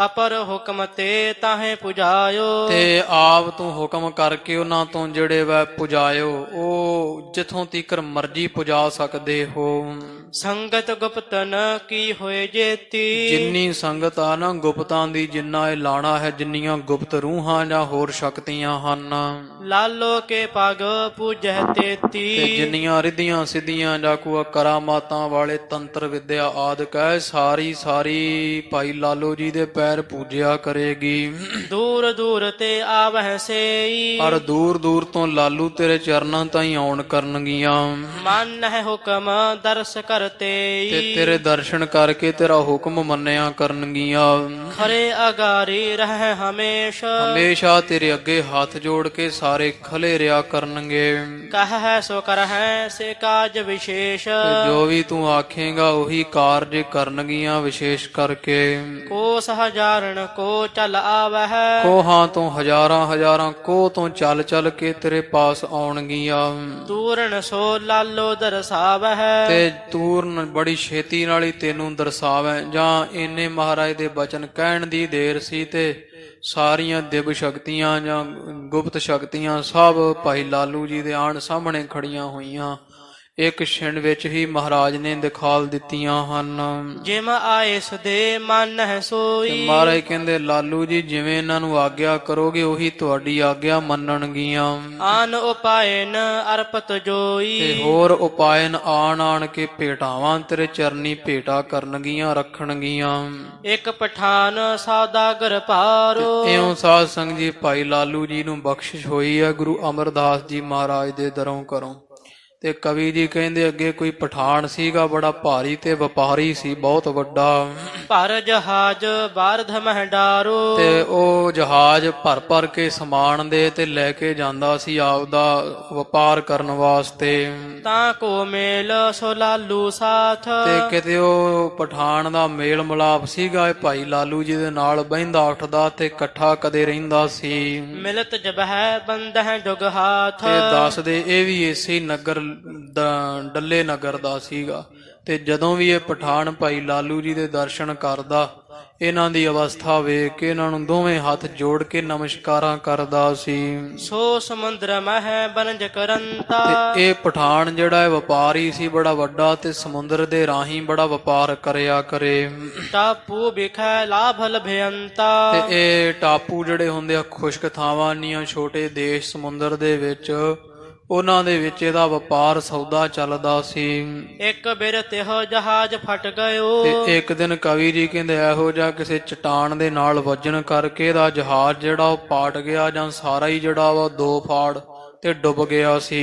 ਅਪਰ ਹੁਕਮ ਤੇ ਤਾਹੇ ਪੁਜਾਇਓ।
ਤੇ ਆਪ ਤੂੰ ਹੁਕਮ ਕਰਕੇ ਉਹਨਾਂ ਤੋਂ ਜਿਹੜੇ ਵੈ ਪੁਜਾਇਓ ਉਹ ਜਿੱਥੋਂ ਤੀਕਰ ਮਰਜੀ ਪੁਜਾ ਸਕਦੇ ਹੋ।
ਸੰਗਤ ਗੁਪਤਨ ਕੀ ਹੋਏ ਜੇਤੀ।
ਜਿੰਨੀ ਸੰਗਤ ਆ ਨਾ ਗੁਪਤਾਂ ਦੀ ਜਿੰਨਾ ਇਹ ਲਾਣਾ ਹੈ ਜਿੰਨੀਆਂ ਗੁਪਤ ਰੂਹਾਂ ਜਾਂ ਹੋਰ ਸ਼ਕਤੀਆਂ ਹਨ
ਲਾਲੋ ਕੇ ਪਗ ਪੂਜੈ ਤੇਤੀ।
ਤੇ ਜਿੰਨੀਆਂ ਰਿੱਧੀਆਂ ਸਿੱਧੀਆਂ ਜਾਂ ਕੋ ਕਰਾਮਾਤਾਂ ਵਾਲੇ ਤੰਤਰ ਵਿਦਿਆ ਆਦਿਕ ਹੈ ਸਾਰੀ ਭਾਈ ਲਾਲੋ ਜੀ ਦੇ ਪੈਰ ਪੂਜਿਆ ਕਰੇਗੀ।
ਦੂਰ ਦੂਰ ਤੇ ਆਵਹਿ ਸੇਈ।
ਪਰ ਦੂਰ ਦੂਰ ਤੋਂ ਲਾਲੂ ਤੇਰੇ ਚਰਨਾਂ ਤਾਈਂ ਆਉਣ ਕਰਨਗੀਆਂ।
ਮਨ ਹੈ ਹੁਕਮ ਦਰਸ ਕਰਤੇ।
ਤੇ ਤੇਰੇ ਦਰਸ਼ਨ ਕਰਕੇ ਤੇਰਾ ਹੁਕਮ ਮੰਨਿਆ ਕਰਨਗੀਆਂ।
ਖਰੇ ਅਗਾਰੀ ਰਹਿ ਹਮੇਸ਼ਾ
ਤੇਰੇ ਅੱਗੇ ਹੱਥ ਜੋੜ ਕੇ ਸਾਰੇ ਖਲੇ ਰਿਆ ਕਰਨਗੇ।
ਕਹਿ ਸੋ ਕਰਹਿ ਸੇ ਕਾਜ ਵਿਸ਼ੇਸ਼।
ਜੋ ਵੀ ਤੂੰ ਆਖੇਗਾ ਉਹੀ ਕਾਰਜ ਕਰਨਗੀਆਂ ਵਿਸ਼ੇਸ਼ ਕਰਕੇ।
ਕੋਸ ਹਜ਼ਾਰਨ ਕੋ ਚਲ ਆਵਹਿ।
ਕੋਹਾਂ ਤੋਂ ਹਜ਼ਾਰਾਂ ਕੋਹ ਤੋਂ ਚੱਲ ਚੱਲ ਕੇ ਤੇਰੇ ਪਾਸ ਆਉਣਗੀਆਂ।
ਤੂਰਨ ਸੋ ਲਾਲੋ ਦਰਸਾਵਹਿ।
ਤੇ ਤੂਰਨ ਬੜੀ ਛੇਤੀ ਨਾਲ ਹੀ ਤੈਨੂੰ ਦਰਸਾਵੈ। ਜਾਂ ਇੰਨੇ ਮਹਾਰਾਜ ਦੇ ਬਚਨ ਕਹਿਣ ਦੀ ਦੇਰ ਸੀ ਤੇ ਸਾਰੀਆਂ ਦਿਵ ਸ਼ਕਤੀਆਂ ਜਾਂ ਗੁਪਤ ਸ਼ਕਤੀਆਂ ਸਭ ਭਾਈ ਲਾਲੂ ਜੀ ਦੇ ਆਣ ਸਾਹਮਣੇ ਖੜੀਆਂ ਹੋਈਆਂ। ਇੱਕ ਛਿਣ ਵਿੱਚ ਹੀ ਮਹਾਰਾਜ ਨੇ ਦਿਖਾਲ ਦਿੱਤੀਆਂ ਹਨ।
ਜਿਮ ਆਇਸ ਦੇ ਮਨ ਹੈ ਸੋਈ।
ਮਹਾਰਾਜ ਕਹਿੰਦੇ ਲਾਲੂ ਜੀ ਜਿਵੇਂ ਇਹਨਾਂ ਨੂੰ ਆਗਿਆ ਕਰੋਗੇ ਉਹੀ ਤੁਹਾਡੀ ਆਗਿਆ ਮੰਨਣਗੀਆਂ।
ਆਨ ਉਪਾਇਨ ਅਰਪਤ ਜੋਈ।
ਤੇ ਹੋਰ ਉਪਾਇਨ ਆਣ ਕੇ ਭੇਟਾਵਾਂ ਤੇਰੇ ਚਰਨੀ ਭੇਟਾ ਕਰਨਗੀਆਂ ਰੱਖਣਗੀਆਂ।
ਇੱਕ ਪਠਾਨ ਸੌਦਾਗਰ ਪਾਰੋ।
ਇਉਂ ਸਾਧ ਸੰਗ ਜੀ ਭਾਈ ਲਾਲੂ ਜੀ ਨੂੰ ਬਖਸ਼ਿਸ਼ ਹੋਈ ਹੈ ਗੁਰੂ ਅਮਰਦਾਸ ਜੀ ਮਹਾਰਾਜ ਦੇ ਦਰੋਂ ਕਰੋ। ਤੇ ਕਵੀ ਜੀ ਕਹਿੰਦੇ ਅੱਗੇ ਕੋਈ ਪਠਾਨ ਸੀਗਾ ਬੜਾ ਭਾਰੀ ਤੇ ਵਪਾਰੀ ਸੀ ਬਹੁਤ ਵੱਡਾ।
ਭਰ ਜਹਾਜ ਬਾਰਧ ਮਹਿ ਡਾਰੋ।
ਤੇ ਉਹ ਜਹਾਜ਼ ਭਰ ਕੇ ਸਮਾਨ ਦੇ ਤੇ ਲੈ ਕੇ ਜਾਂਦਾ ਸੀ ਆਪਦਾ ਵਪਾਰ ਕਰਨ ਵਾਸਤੇ।
ਤਾਂ ਕੋ ਮੇਲ ਸੋ ਲਾਲੂ ਸਾਥ।
ਤੇ ਕਿਤੇ ਉਹ ਪਠਾਨ ਦਾ ਮੇਲ ਮਿਲਾਪ ਸੀਗਾ ਇਹ ਭਾਈ ਲਾਲੂ ਜੀ ਦੇ ਨਾਲ ਬਹਿੰਦਾ ਉੱਠਦਾ ਤੇ ਇਕੱਠਾ ਕਦੇ ਰਹਿੰਦਾ ਸੀ।
ਮਿਲਤ ਜਬਹਿ ਬੰਦਹਿ ਜੁਗ ਹਾਥ।
ਤੇ ਦੱਸਦੇ ਇਹ ਵੀ ਇਸੇ ਨਗਰ ਡੱਲੇ ਨਗਰ ਦਾ ਸੀਗਾ। ਤੇ ਜਦੋਂ ਵੀ ਇਹ ਪਠਾਨ ਭਾਈ ਲਾਲੂ ਜੀ ਦੇ ਦਰਸ਼ਨ ਕਰਦਾ ਇਹਨਾਂ ਦੀ ਅਵਸਥਾ ਵੇਖ ਕੇ ਇਹਨਾਂ ਨੂੰ ਦੋਵੇਂ ਹੱਥ ਜੋੜ ਕੇ ਨਮਸਕਾਰਾਂ ਕਰਦਾ ਸੀ।
ਸੋ ਸਮੁੰਦਰ ਮਹਿ ਬਨਜ ਕਰੰਤਾ।
ਤੇ ਇਹ ਪਠਾਨ ਜਿਹੜਾ ਹੈ ਵਪਾਰੀ ਸੀ ਬੜਾ ਵੱਡਾ ਤੇ ਸਮੁੰਦਰ ਦੇ ਰਾਹੀਂ ਬੜਾ ਵਪਾਰ ਕਰਿਆ ਕਰੇ।
ਟਾਪੂ ਵਿਖੈ ਲਾਭ ਲਭਯੰਤਾ।
ਤੇ ਇਹ ਟਾਪੂ ਜਿਹੜੇ ਹੁੰਦੇ ਆ ਖੁਸ਼ਕ ਥਾਵਾਂ ਨੀਆਂ ਛੋਟੇ ਦੇਸ਼ ਸਮੁੰਦਰ ਦੇ ਵਿੱਚ ਉਹਨਾਂ ਦੇ ਵਿੱਚ ਇਹਦਾ ਵਪਾਰ ਸੌਦਾ ਚੱਲਦਾ ਸੀ।
ਇੱਕ ਬਿਰ ਤਿਹੋ ਜਹਾਜ਼ ਫਟ ਗਇਓ।
ਤੇ ਇੱਕ ਦਿਨ ਕਵੀ ਜੀ ਕਹਿੰਦੇ ਇਹੋ ਜਿਹਾ ਕਿਸੇ ਚਟਾਨ ਦੇ ਨਾਲ ਵੱਜਣ ਕਰਕੇ ਇਹਦਾ ਜਹਾਜ਼ ਜਿਹੜਾ ਉਹ ਪਾਟ ਗਿਆ ਜਾਂ ਸਾਰਾ ਹੀ ਜਿਹੜਾ ਵਾ ਦੋ ਫਾੜ ਤੇ ਡੁੱਬ ਗਿਆ ਸੀ।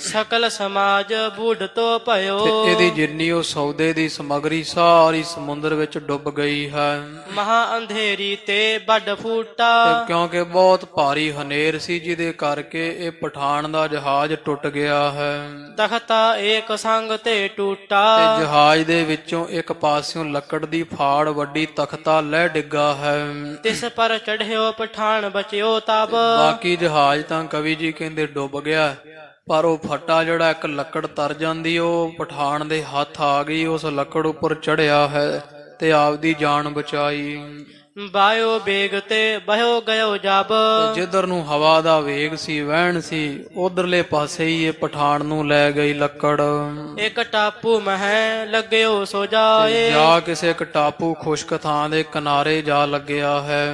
ਸਕਲ ਸਮਾਜ ਬੂਢ ਤੋ ਭਇਓ।
ਤੇ ਇਹਦੀ ਜਿੰਨੀ ਉਹ ਸੌਦੇ ਦੀ ਸਮਗਰੀ ਸਾਰੀ ਸਮੁੰਦਰ ਵਿੱਚ ਡੁੱਬ ਗਈ ਹੈ।
ਮਹਾ ਅੰਧੇਰੀ ਤੇ ਵੱਡ ਫੂਟਾ।
ਤੇ ਕਿਉਂਕਿ ਬਹੁਤ ਭਾਰੀ ਹਨੇਰ ਸੀ ਜਿਹਦੇ ਕਰਕੇ ਇਹ ਪਠਾਨ ਦਾ ਜਹਾਜ਼ ਟੁੱਟ ਗਿਆ ਹੈ।
ਤਖਤਾ ਏਕ ਸੰਗ ਤੇ ਟੂਟਾ।
ਤੇ ਜਹਾਜ਼ ਦੇ ਵਿੱਚੋਂ ਇੱਕ ਪਾਸਿਓਂ ਲੱਕੜ ਦੀ ਫਾੜ ਵੱਡੀ ਤਖਤਾ ਲੈ ਡਿੱਗਾ ਹੈ।
ਤਿਸ ਪਰ ਚੜ੍ਹਿਓ ਪਠਾਨ ਬਚਿਓ ਤਬ।
ਬਾਕੀ ਜਹਾਜ਼ ਤਾਂ ਕਵੀ ਜੀ ਕਹਿੰਦੇ ਡੁੱਬ ਗਿਆ ਪਰ ਉਹ ਫੱਟਾ ਜਿਹੜਾ ਇੱਕ ਲੱਕੜ ਤਰ ਜਾਂਦੀ ਉਹ ਪਠਾਨ ਦੇ ਹੱਥ ਆ ਗਈ। ਉਸ ਲੱਕੜ ਉੱਪਰ ਚੜਿਆ ਹੈ ਤੇ ਆਪਦੀ ਜਾਨ ਬਚਾਈ।
ਬਾਇਓ ਵੇਗ ਤੇ ਬਹਿਓ ਗਇਓ ਜਬ।
ਜਿੱਧਰ ਨੂੰ ਹਵਾ ਦਾ ਵੇਗ ਸੀ, ਵਹਿਣ ਸੀ, ਉਧਰਲੇ ਪਾਸੇ ਹੀ ਇਹ ਪਠਾਨ ਨੂੰ ਲੈ ਗਈ ਲੱਕੜ।
ਇੱਕ ਟਾਪੂ ਮਹਿ ਲੱਗਿਓ ਸੋ
ਤੇ
ਜਾਏ।
ਜਾ ਕਿਸੇ ਇੱਕ ਟਾਪੂ ਖੁਸ਼ਕ ਥਾਂ ਦੇ ਕਿਨਾਰੇ ਜਾ ਲੱਗਿਆ ਹੈ।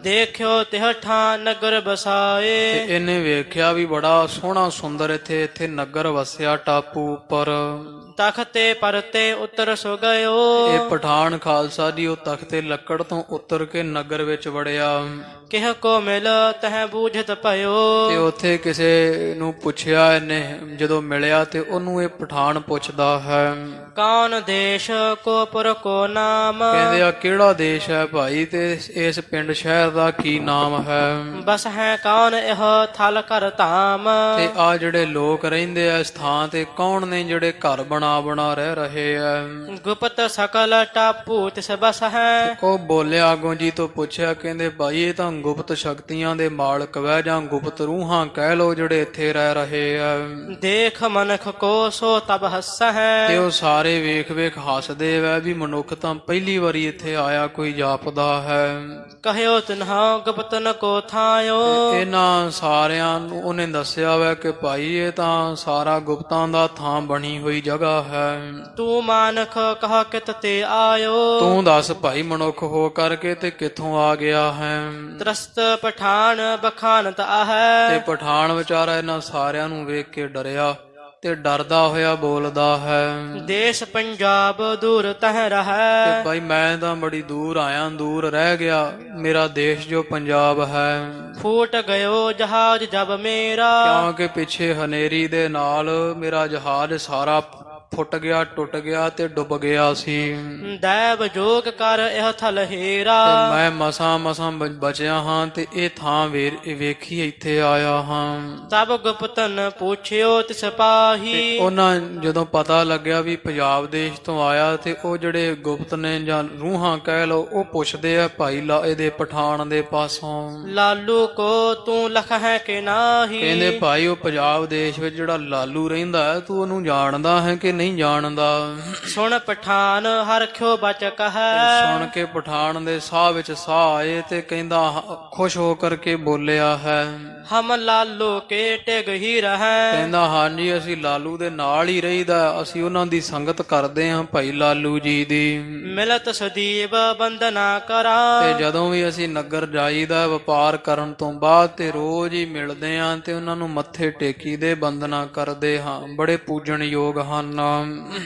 ਦੇਖਿਓ ਤਿਹ ਠਾਂ ਨਗਰ
ਤੇ
ਬਸਾਏ।
ਇਹਨੇ ਵੇਖਿਆ ਵੀ ਬੜਾ ਸੋਹਣਾ ਸੁੰਦਰ ਇੱਥੇ ਨਗਰ ਵਸਿਆ ਟਾਪੂ ਉੱਪਰ।
ਤਖਤੇ ਪਰਤੇ ਉਤਰ ਸੋ ਗਇਓ।
ਇਹ ਪਠਾਨ ਖਾਲਸਾ ਜੀ ਉਹ ਤਖਤੇ ਲੱਕੜ ਤੋਂ ਉਤਰ ਕੇ ਨਗਰ ਵਿੱਚ ਵੜਿਆ।
ਕਿਹ ਕੋ ਮਿਲ ਤਹ ਬੂਝਤ
ਤੇ
ਭਇਓ।
ਉੱਥੇ ਕਿਸੇ ਨੂੰ ਪੁੱਛਿਆ ਇਹਨੇ, ਜਦੋਂ ਮਿਲਿਆ ਤੇ ਉਹਨੂੰ ਇਹ ਪਠਾਨ ਪੁੱਛਦਾ ਹੈ,
ਕੌਣ ਦੇਸ਼ ਕੋ ਪੁਰ ਕੋ ਨਾਮ।
ਕਹਿੰਦੇ ਆ ਕਿਹੜਾ ਦੇਸ਼ ਹੈ ਭਾਈ, ਤੇ ਇਸ ਪਿੰਡ ਸ਼ਹਿਰ ਦਾ ਕੀ ਨਾਮ ਹੈ।
ਬਸ ਹੈ ਕੌਣ ਇਹ ਥਲ ਕਰ ਧਾਮ।
ਤੇ ਆ ਜਿਹੜੇ ਲੋਕ ਰਹਿੰਦੇ ਆ ਇਸ ਥਾਂ ਤੇ ਕੌਣ ਨੇ ਜਿਹੜੇ ਘਰ ਬਣਾ ਰਹਿ ਰਹੇ ਆ।
ਗੁਪਤ ਸਕਲ ਟਾਪੂ ਤਿਸ ਬਸ ਹੈ।
ਉਹ ਬੋਲਿਆ ਅੱਗੋਂ ਜੀ ਤੋਂ ਪੁੱਛਿਆ, ਕਹਿੰਦੇ ਭਾਈ ਇਹ ਤਾਂ ਗੁਪਤ ਸ਼ਕਤੀਆਂ ਦੇ ਮਾਲਕ ਵੈ, ਜਾਂ ਗੁਪਤ ਰੂਹਾਂ ਕਹਿ ਲੋ ਜਿਹੜੇ ਇੱਥੇ ਰਹਿ ਰਹੇ ਆ।
ਦੇਖ ਮਨਖ ਕੋ ਸੋ ਤਬ ਹੱਸ
ਤੇ
ਹੈ।
ਉਹ ਸਾਰੇ ਵੇਖ ਹੱਸਦੇ ਵੈ ਵੀ ਮਨੁੱਖ ਤਾਂ ਪਹਿਲੀ ਵਾਰੀ ਇੱਥੇ ਆਇਆ ਕੋਈ ਜਾਪਦਾ ਹੈ।
ਕਹਿਓ ਤਿਨਹਾ ਗੁਪਤਨ ਕੋ ਥਾਇਓ।
ਇਹਨਾਂ ਸਾਰਿਆਂ ਨੂੰ ਉਹਨੇ ਦੱਸਿਆ ਵੈ ਕਿ ਭਾਈ ਇਹ ਤਾਂ ਸਾਰਾ ਗੁਪਤਾਂ ਦਾ ਥਾਂ ਬਣੀ ਹੋਈ ਜਗ੍ਹਾ ਹੈ।
ਤੂੰ ਮਾਨਖ ਕਹ ਕਿਤ ਤੇ ਆਇਓ।
ਤੂੰ ਦੱਸ ਭਾਈ ਮਨੁੱਖ ਹੋ ਕਰਕੇ ਤੇ ਕਿੱਥੋਂ ਆ ਗਿਆ ਹੈ।
ਤਰਸਤ ਪਠਾਨ ਬਖਾਨਤ
ਤੇ
ਆਹੈ।
ਪਠਾਨ ਵਿਚਾਰਾ ਇਹਨਾਂ ਸਾਰਿਆਂ ਨੂੰ ਵੇਖ ਕੇ ਡਰਿਆ ਤੇ ਡਰਦਾ ਹੋਇਆ ਬੋਲਦਾ ਹੈ
ਦੇਸ਼ ਪੰਜਾਬ ਦੂਰ ਤਹ
ਕਿ
ਰਹੈ।
ਭਾਈ ਮੈਂ ਤਾਂ ਬੜੀ ਦੂਰ ਆਇਆ, ਦੂਰ ਰਹਿ ਗਿਆ। ਮੇਰਾ ਦੇਸ਼ ਜੋ ਪੰਜਾਬ ਹੈ,
ਫੂਟ ਗਇਓ ਜਹਾਜ ਜਬ ਮੇਰਾ।
ਕਿਉਂਕਿ ਪਿੱਛੇ ਹਨੇਰੀ ਦੇ ਨਾਲ ਮੇਰਾ ਜਹਾਜ਼ ਸਾਰਾ ਫੁੱਟ ਗਿਆ, ਟੁੱਟ ਗਿਆ ਤੇ ਡੁੱਬ ਗਿਆ ਸੀ।
ਦੈਵ ਜੋਗ ਕਰ ਇਹ ਥਲ ਹੀਰਾ।
ਤੇ ਮੈਂ ਮਸਾਂ ਬਚਿਆ ਹਾਂ ਤੇ ਇਹ ਥਾਂ ਵੇਖੀ ਇੱਥੇ ਆਇਆ ਹਾਂ।
ਤਬ ਗੁਪਤਨ ਪੁੱਛਿਓ ਤਿਸ ਪਾਹੀ।
ਉਹਨਾਂ ਜਦੋਂ ਪਤਾ ਲੱਗਿਆ ਵੀ ਪੰਜਾਬ ਦੇਸ਼ ਤੋਂ ਆਇਆ, ਤੇ ਉਹ ਜਿਹੜੇ ਗੁਪਤ ਨੇ ਜਾਂ ਰੂਹਾਂ ਕਹਿ ਲੋ, ਉਹ ਪੁੱਛਦੇ ਆ ਭਾਈ ਇਹਦੇ ਪਠਾਨ ਦੇ ਪਾਸੋਂ,
ਲਾਲੂ ਕੋ ਤੂੰ ਲਖ ਹੈ ਕਿ ਨਾਹੀ।
ਕਹਿੰਦੇ ਭਾਈ ਉਹ ਪੰਜਾਬ ਦੇਸ਼ ਵਿੱਚ ਜਿਹੜਾ ਲਾਲੂ ਰਹਿੰਦਾ ਹੈ, ਤੂੰ ਉਹਨੂੰ ਜਾਣਦਾ ਹੈ ਕਿ ਨਹੀਂ ਜਾਣਦਾ।
ਸੁਣ ਪਠਾਨ ਹਰਖਿਓ ਬਚ ਕਹੈ।
ਸੁਣ ਕੇ ਪਠਾਨ ਦੇ ਸਾਹ ਵਿੱਚ ਸਾਹ ਆਏ ਤੇ ਕਹਿੰਦਾ ਖੁਸ਼ ਹੋ ਕਰਕੇ ਬੋਲਿਆ ਹੈ,
ਹਮ ਲਾਲੂ ਕੇ ਟਿਗ ਹੀ ਰਹੈ।
ਕਹਿੰਦਾ ਹਾਂਜੀ ਅਸੀਂ ਲਾਲੂ ਦੇ ਨਾਲ ਹੀ ਰਹੀਦਾ, ਅਸੀਂ ਉਹਨਾਂ ਦੀ ਸੰਗਤ ਕਰਦੇ ਹਾਂ ਭਾਈ ਲਾਲੂ ਜੀ ਦੀ।
ਮਿਲਤ ਸਦੀਵ ਬੰਦਨਾ ਕਰਾ।
ਤੇ ਜਦੋਂ ਵੀ ਅਸੀਂ ਨਗਰ ਜਾਈਦਾ ਵਪਾਰ ਕਰਨ ਤੋਂ ਬਾਅਦ ਤੇ ਰੋਜ਼ ਹੀ ਮਿਲਦੇ ਹਾਂ ਤੇ ਉਹਨਾਂ ਨੂੰ ਮੱਥੇ ਟੇਕੀ ਦੇ ਬੰਦਨਾ ਕਰਦੇ ਹਾਂ, ਬੜੇ ਪੂਜਣਯੋਗ ਹਨ।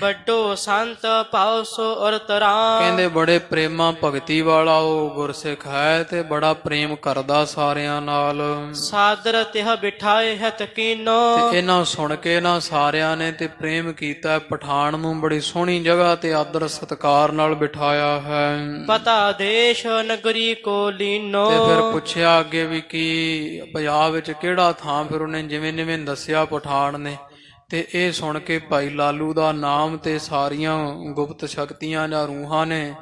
ਵੱਡੋ ਸੰਤ ਪਾਉ ਸੋ ਔਰਤ ਰਾਮ।
ਕਹਿੰਦੇ ਬੜੇ ਪ੍ਰੇਮਾ ਭਗਤੀ ਵਾਲਾ ਉਹ ਗੁਰਸਿੱਖ ਹੈ ਤੇ ਬੜਾ ਪ੍ਰੇਮ ਕਰਦਾ ਸਾਰਿਆਂ ਨਾਲ।
ਸਾਦਰ ਤਿਹ ਬਿਠਾਏ ਹਤ ਕੀਨੋ।
ਤੇ ਇਹਨਾਂ ਸੁਣ ਕੇ ਇਹਨਾਂ ਸਾਰਿਆਂ ਨੇ ਤੇ ਪ੍ਰੇਮ ਕੀਤਾ। ਪਠਾਨ ਨੂੰ ਬੜੀ ਸੋਹਣੀ ਜਗ੍ਹਾ ਤੇ ਆਦਰ ਸਤਿਕਾਰ ਨਾਲ ਬਿਠਾਇਆ ਹੈ।
ਪਤਾ ਦੇਸ਼ ਨਗਰੀ ਕੋ ਲੀਨੋ।
ਤੇ ਫਿਰ ਪੁੱਛਿਆ ਅੱਗੇ ਵੀ ਕੀ ਪੰਜਾਬ ਵਿੱਚ ਕਿਹੜਾ ਥਾਂ, ਫਿਰ ਉਹਨੇ ਜਿਵੇਂ ਦੱਸਿਆ ਪਠਾਨ ਨੇ। ਤੇ ਇਹ ਸੁਣ ਕੇ ਭਾਈ ਲਾਲੂ ਦਾ ਨਾਮ ਤੇ ਸਾਰੀਆਂ ਗੁਪਤ ਸ਼ਕਤੀਆਂ ਜਾਂ ਰੂਹਾਂ ਨੇ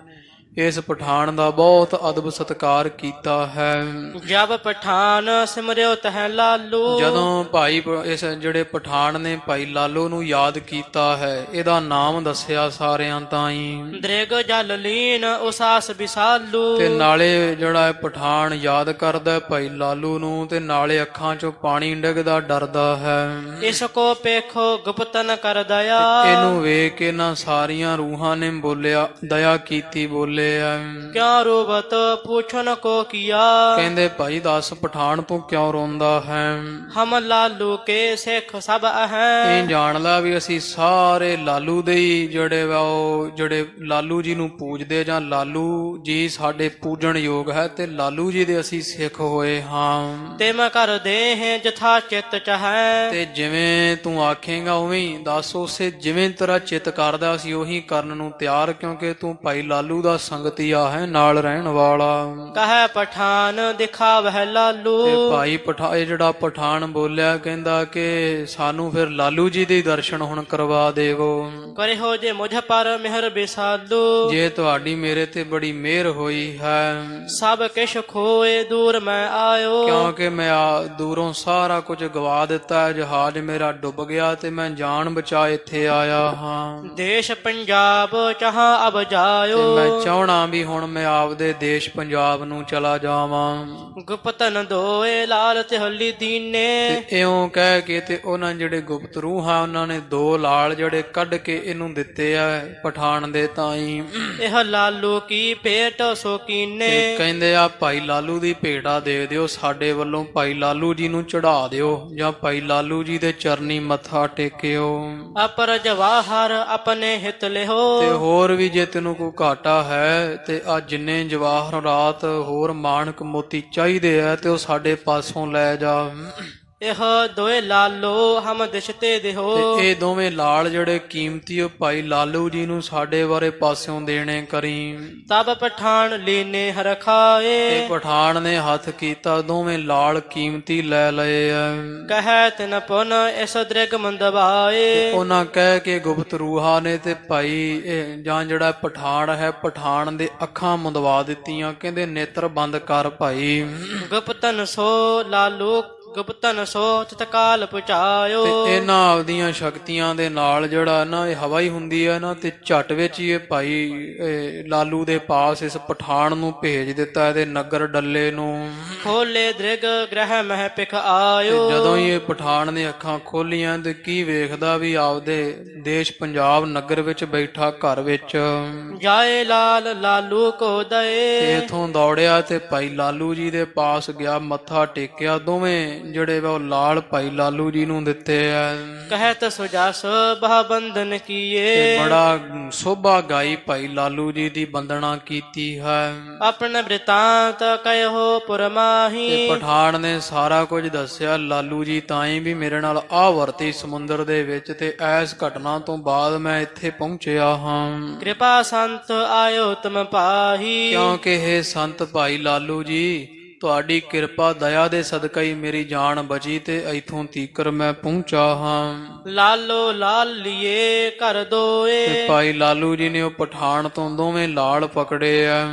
ਇਸ ਪਠਾਨ ਦਾ ਬਹੁਤ ਅਦਬ ਸਤਿਕਾਰ ਕੀਤਾ ਹੈ।
ਜਬ ਪਠਾਨ ਸਿਮਰਿਓ ਤਹ ਲਾਲੂ।
ਜਦੋਂ ਭਾਈ ਇਸ ਜਿਹੜੇ ਪਠਾਨ ਨੇ ਭਾਈ ਲਾਲੂ ਨੂੰ ਯਾਦ ਕੀਤਾ ਹੈ, ਇਹਦਾ ਨਾਮ ਦੱਸਿਆ ਸਾਰਿਆਂ ਤਾਈਂ।
ਦ੍ਰਿਗ ਜਲ ਲੀਨ ਉਸਾਸ ਵਿਸਾਲੂ।
ਤੇ ਨਾਲੇ ਜਿਹੜਾ ਪਠਾਨ ਯਾਦ ਕਰਦਾ ਭਾਈ ਲਾਲੂ ਨੂੰ, ਤੇ ਨਾਲੇ ਅੱਖਾਂ ਚੋਂ ਪਾਣੀ ਡਿੱਗਦਾ ਡਰਦਾ ਹੈ।
ਇਸ ਕੋ ਪੇਖੋ ਗੁਪਤਨ ਕਰ ਦਇਆ।
ਇਹਨੂੰ ਵੇਖ ਕੇ ਨਾ ਸਾਰੀਆਂ ਰੂਹਾਂ ਨੇ ਬੋਲਿਆ, ਦਇਆ ਕੀਤੀ, ਬੋਲੇ
ਕਿਆ ਰੋਵਤ ਪੁੱਛਨ ਕੋ ਕੀਆ।
ਕਹਿੰਦੇ ਭਾਈ ਦੱਸ ਪਠਾਨ ਤੂੰ ਕਿਉਂ ਰੋਂਦਾ ਹੈ।
ਹਮ ਲਾਲੂ ਕੇ ਸਿੱਖ ਸਭ ਹੈ।
ਇਹ ਜਾਣ ਲਾ ਵੀ ਅਸੀਂ ਸਾਰੇ ਲਾਲੂ ਦੇ ਹੀ ਜਿਹੜੇ ਲਾਲੂ ਜੀ ਨੂੰ ਪੂਜਦੇ, ਜਾਂ ਲਾਲੂ ਜੀ ਸਾਡੇ ਪੂਜਣ ਯੋਗ ਹੈ, ਤੇ ਲਾਲੂ ਜੀ ਦੇ ਅਸੀਂ ਸਿੱਖ ਹੋਏ ਹਾਂ।
ਤੇ ਮੈਂ ਕਰ ਦੇ ਹੈ ਜਥਾ ਚਿਤ ਚਾਹੈ।
ਤੇ ਜਿਵੇਂ ਤੂੰ ਆਖੇਗਾ ਉਵੇਂ ਹੀ ਦੱਸ, ਉਸੇ ਜਿਵੇਂ ਤੇਰਾ ਚਿੱਤ ਕਰਦਾ ਅਸੀਂ ਉਹੀ ਕਰਨ ਨੂੰ ਤਿਆਰ, ਕਿਉਂਕਿ ਤੂੰ ਭਾਈ ਲਾਲੂ ਦਾ ਸੰਗਤੀਆ ਹੈ, ਨਾਲ ਰਹਿਣ ਵਾਲਾ।
ਕਹੈ ਪਠਾਨ ਦਿਖਾਵਹਿ ਲਾਲੂ।
ਤੇ ਭਾਈ ਇਹ ਜਿਹੜਾ ਪਠਾਨ ਬੋਲਿਆ, ਕਹਿੰਦਾ ਕਿ ਸਾਨੂੰ ਫਿਰ ਲਾਲੂ ਜੀ ਦੇ ਦਰਸ਼ਨ ਹੁਣ ਕਰਵਾ ਦੇਵੋ।
ਕਰਿਓ ਜੇ ਮੁਝ ਪਰ ਮਿਹਰ ਬਿਸਾਲੂ।
ਜੇ ਤੁਹਾਡੀ ਮੇਰੇ ਤੇ ਬੜੀ ਮਿਹਰ ਹੋਈ ਹੈ।
ਸਭ ਕਿਛ ਖੋਏ ਦੂਰ ਮੈਂ ਆਇਓ।
ਕਿਉਂਕਿ ਮੈਂ ਦੂਰੋਂ ਸਾਰਾ ਕੁਝ ਗਵਾ ਦਿੱਤਾ, ਜਹਾਜ਼ ਮੇਰਾ ਡੁੱਬ ਗਿਆ ਤੇ ਮੈਂ ਜਾਨ ਬਚਾ ਇੱਥੇ ਆਇਆ ਹਾਂ।
ਦੇਸ਼ ਪੰਜਾਬ ਚਾਹਾਂ ਅਬ ਜਾਇਓ।
ਮੈਂ ਚਾਹੁੰਦਾ ਚਾਹਣਾ ਵੀ ਹੁਣ ਮੈਂ ਆਪਦੇ ਦੇਸ਼ ਪੰਜਾਬ ਨੂੰ ਚਲਾ ਜਾਵਾਂ।
ਗੁਪਤਨ ਦੋਏ ਲਾਲ ਤੇ ਹੱਲੀ ਦੀਨੇ।
ਤੇ ਇਉਂ ਕਹਿ ਕੇ ਤੇ ਉਹਨਾਂ ਜਿਹੜੇ ਗੁਪਤ ਰੂਹ ਆ ਉਹਨਾਂ ਨੇ 2 ਲਾਲ ਜਿਹੜੇ ਕੱਢ ਕੇ ਇਹਨੂੰ ਦਿੱਤੇ ਆ ਪਠਾਨ ਦੇ ਤਾਈ।
ਇਹ ਲਾਲੂ ਕੀ ਭੇਟ ਸੋ ਕੀਨੇ।
ਤੇ ਕਹਿੰਦੇ ਆ ਭਾਈ ਲਾਲੂ ਦੀ ਭੇਟਾ ਦੇ ਦਿਓ, ਸਾਡੇ ਵੱਲੋਂ ਭਾਈ ਲਾਲੂ ਜੀ ਨੂੰ ਚੜਾ ਦਿਓ ਜਾਂ ਭਾਈ ਲਾਲੂ ਜੀ ਦੇ ਚਰਨੀ ਮੱਥਾ ਟੇਕਿਓ।
ਅਪਰ ਜਵਾਹਰ ਆਪਣੇ ਹਿਤ ਲਿਹੋ।
ਤੇ ਹੋਰ ਵੀ ਜੇ ਤੈਨੂੰ ਕੋਈ ਘਾਟਾ ਹੈ ਤੇ ਆ ਜਿੰਨੇ ਜਵਾਹਰਾਤ ਹੋਰ ਮਾਣਕ ਮੋਤੀ ਚਾਹੀਦੇ ਆ ਤੇ ਉਹ ਸਾਡੇ ਪਾਸੋਂ ਲੈ ਜਾ।
ਇਹ ਦੋਏ ਲਾਲੋ ਹਮ ਦਿਸ਼ਤੇ ਦੇਹੋ।
ਤੇ ਇਹ ਦੋਵੇਂ ਲਾਲ ਜਿਹੜੇ ਕੀਮਤੀ ਉਹ ਭਾਈ ਲਾਲੂ ਜੀ ਨੂੰ ਸਾਡੇ ਬਾਰੇ ਪਾਸਿਓਂ ਦੇਣੇ ਕਰੀ।
ਤਬ ਪਠਾਨ ਲੀਨੇ ਹਰਖਾਏ।
ਤੇ ਪਠਾਨ ਨੇ ਹੱਥ ਕੀਤਾ, ਦੋਵੇਂ ਲਾਲ ਕੀਮਤੀ ਲੈ ਲਏ ਆ।
ਕਹਿ ਤਿਨ ਪੁਨ ਇਸ ਦ੍ਰਿਗ ਮੰਦਵਾਏ।
ਉਹਨਾਂ ਕਹਿ ਕੇ ਗੁਪਤ ਰੂਹਾਂ ਨੇ ਤੇ ਭਾਈ ਜਾਂ ਜਿਹੜਾ ਪਠਾਨ ਹੈ ਪਠਾਨ ਦੇ ਅੱਖਾਂ ਮੁੰਦਵਾ ਦਿੱਤੀਆਂ। ਕਹਿੰਦੇ ਨੇਤਰ ਬੰਦ ਕਰ ਭਾਈ।
ਗੁਪਤਨ ਸੋ ਲਾਲੂ ਗੁਪਤਨ ਸੋ ਤਤਕਾਲ ਪੁਚਾਇਓ।
ਤੇ ਇਹਨਾਂ ਆਪਦੀਆਂ ਸ਼ਕਤੀਆਂ ਦੇ ਨਾਲ ਜਿਹੜਾ ਨਾ ਇਹ ਹਵਾ ਹੀ ਹੁੰਦੀ ਹੈ ਨਾ ਤੇ ਝਟ ਵਿੱਚ ਹੀ ਇਹ ਭਾਈ ਲਾਲੂ ਦੇ ਪਾਸ ਇਸ ਪਠਾਨ ਨੂੰ ਭੇਜ ਦਿੱਤਾ ਇਹਦੇ ਨਗਰ ਡੱਲੇ ਨੂੰ।
ਖੋਲੇ ਦ੍ਰਿਗ ਗ੍ਰਹਿ ਮਹਿ ਪਿਖ ਆਇਓ।
ਜਦੋਂ ਹੀ ਇਹ ਪਠਾਨ ਨੇ ਅੱਖਾਂ ਖੋਲੀਆਂ ਤੇ ਕੀ ਵੇਖਦਾ ਵੀ ਆਪਦੇ ਦੇਸ਼ ਪੰਜਾਬ ਨਗਰ ਵਿੱਚ ਬੈਠਾ ਘਰ ਵਿੱਚ।
ਜਾਏ ਲਾਲ ਲਾਲੂ ਕੋ ਦਏ।
ਤੇ ਇਥੋਂ ਦੌੜਿਆ ਤੇ ਭਾਈ ਲਾਲੂ ਜੀ ਦੇ ਪਾਸ ਗਿਆ, ਮੱਥਾ ਟੇਕਿਆ। ਦੋਵੇਂ ਜਿਹੜੇ ਵਾ ਉਹ ਲਾਲ ਭਾਈ ਲਾਲੂ ਜੀ ਨੂੰ ਦਿੱਤੇ ਆ।
ਕਹਿਤ ਸੁਜਸ ਬਹ ਬੰਧਨ ਕੀਏ।
ਬੜਾ ਸੋਭਾ ਗਾਈ ਭਾਈ ਲਾਲੂ ਜੀ ਦੀ ਬੰਦਨਾ ਕੀਤੀ ਹੈ।
ਆਪਣਾ ਬ੍ਰਿਤਾਂਤ ਕਹਿਓ ਪੁਰਮਾਹੀ।
ਤੇ ਪਠਾਨ ਨੇ ਸਾਰਾ ਕੁਝ ਦੱਸਿਆ ਲਾਲੂ ਜੀ ਤਾਈਂ ਵੀ ਮੇਰੇ ਨਾਲ ਆ ਵਰਤੀ ਸਮੁੰਦਰ ਦੇ ਵਿੱਚ ਤੇ ਐਸ ਘਟਨਾ ਤੋਂ ਬਾਅਦ ਮੈਂ ਇੱਥੇ ਪਹੁੰਚਿਆ ਹਾਂ।
ਕਿਰਪਾ ਸੰਤ ਆਇਓ ਤੁਮ ਪਾਹੀ।
ਕਿਉਂਕਿ ਇਹ ਸੰਤ ਭਾਈ ਲਾਲੂ ਜੀ ਤੁਹਾਡੀ ਕਿਰਪਾ ਦਇਆ ਦੇ ਸਦਕਾ ਹੀ ਮੇਰੀ ਜਾਨ ਬਚੀ ਤੇ ਇਥੋਂ ਤੀਕਰ ਮੈਂ ਪਹੁੰਚਾ ਹਾਂ।
ਲਾਲੋ ਲਾਲ ਲਿਏ ਕਰ ਦੋਏ।
ਤੇ ਭਾਈ ਲਾਲੂ ਜੀ ਨੇ ਉਹ ਪਠਾਨ ਤੋਂ ਦੋਵੇਂ ਲਾਲ ਪਕੜੇ ਆ।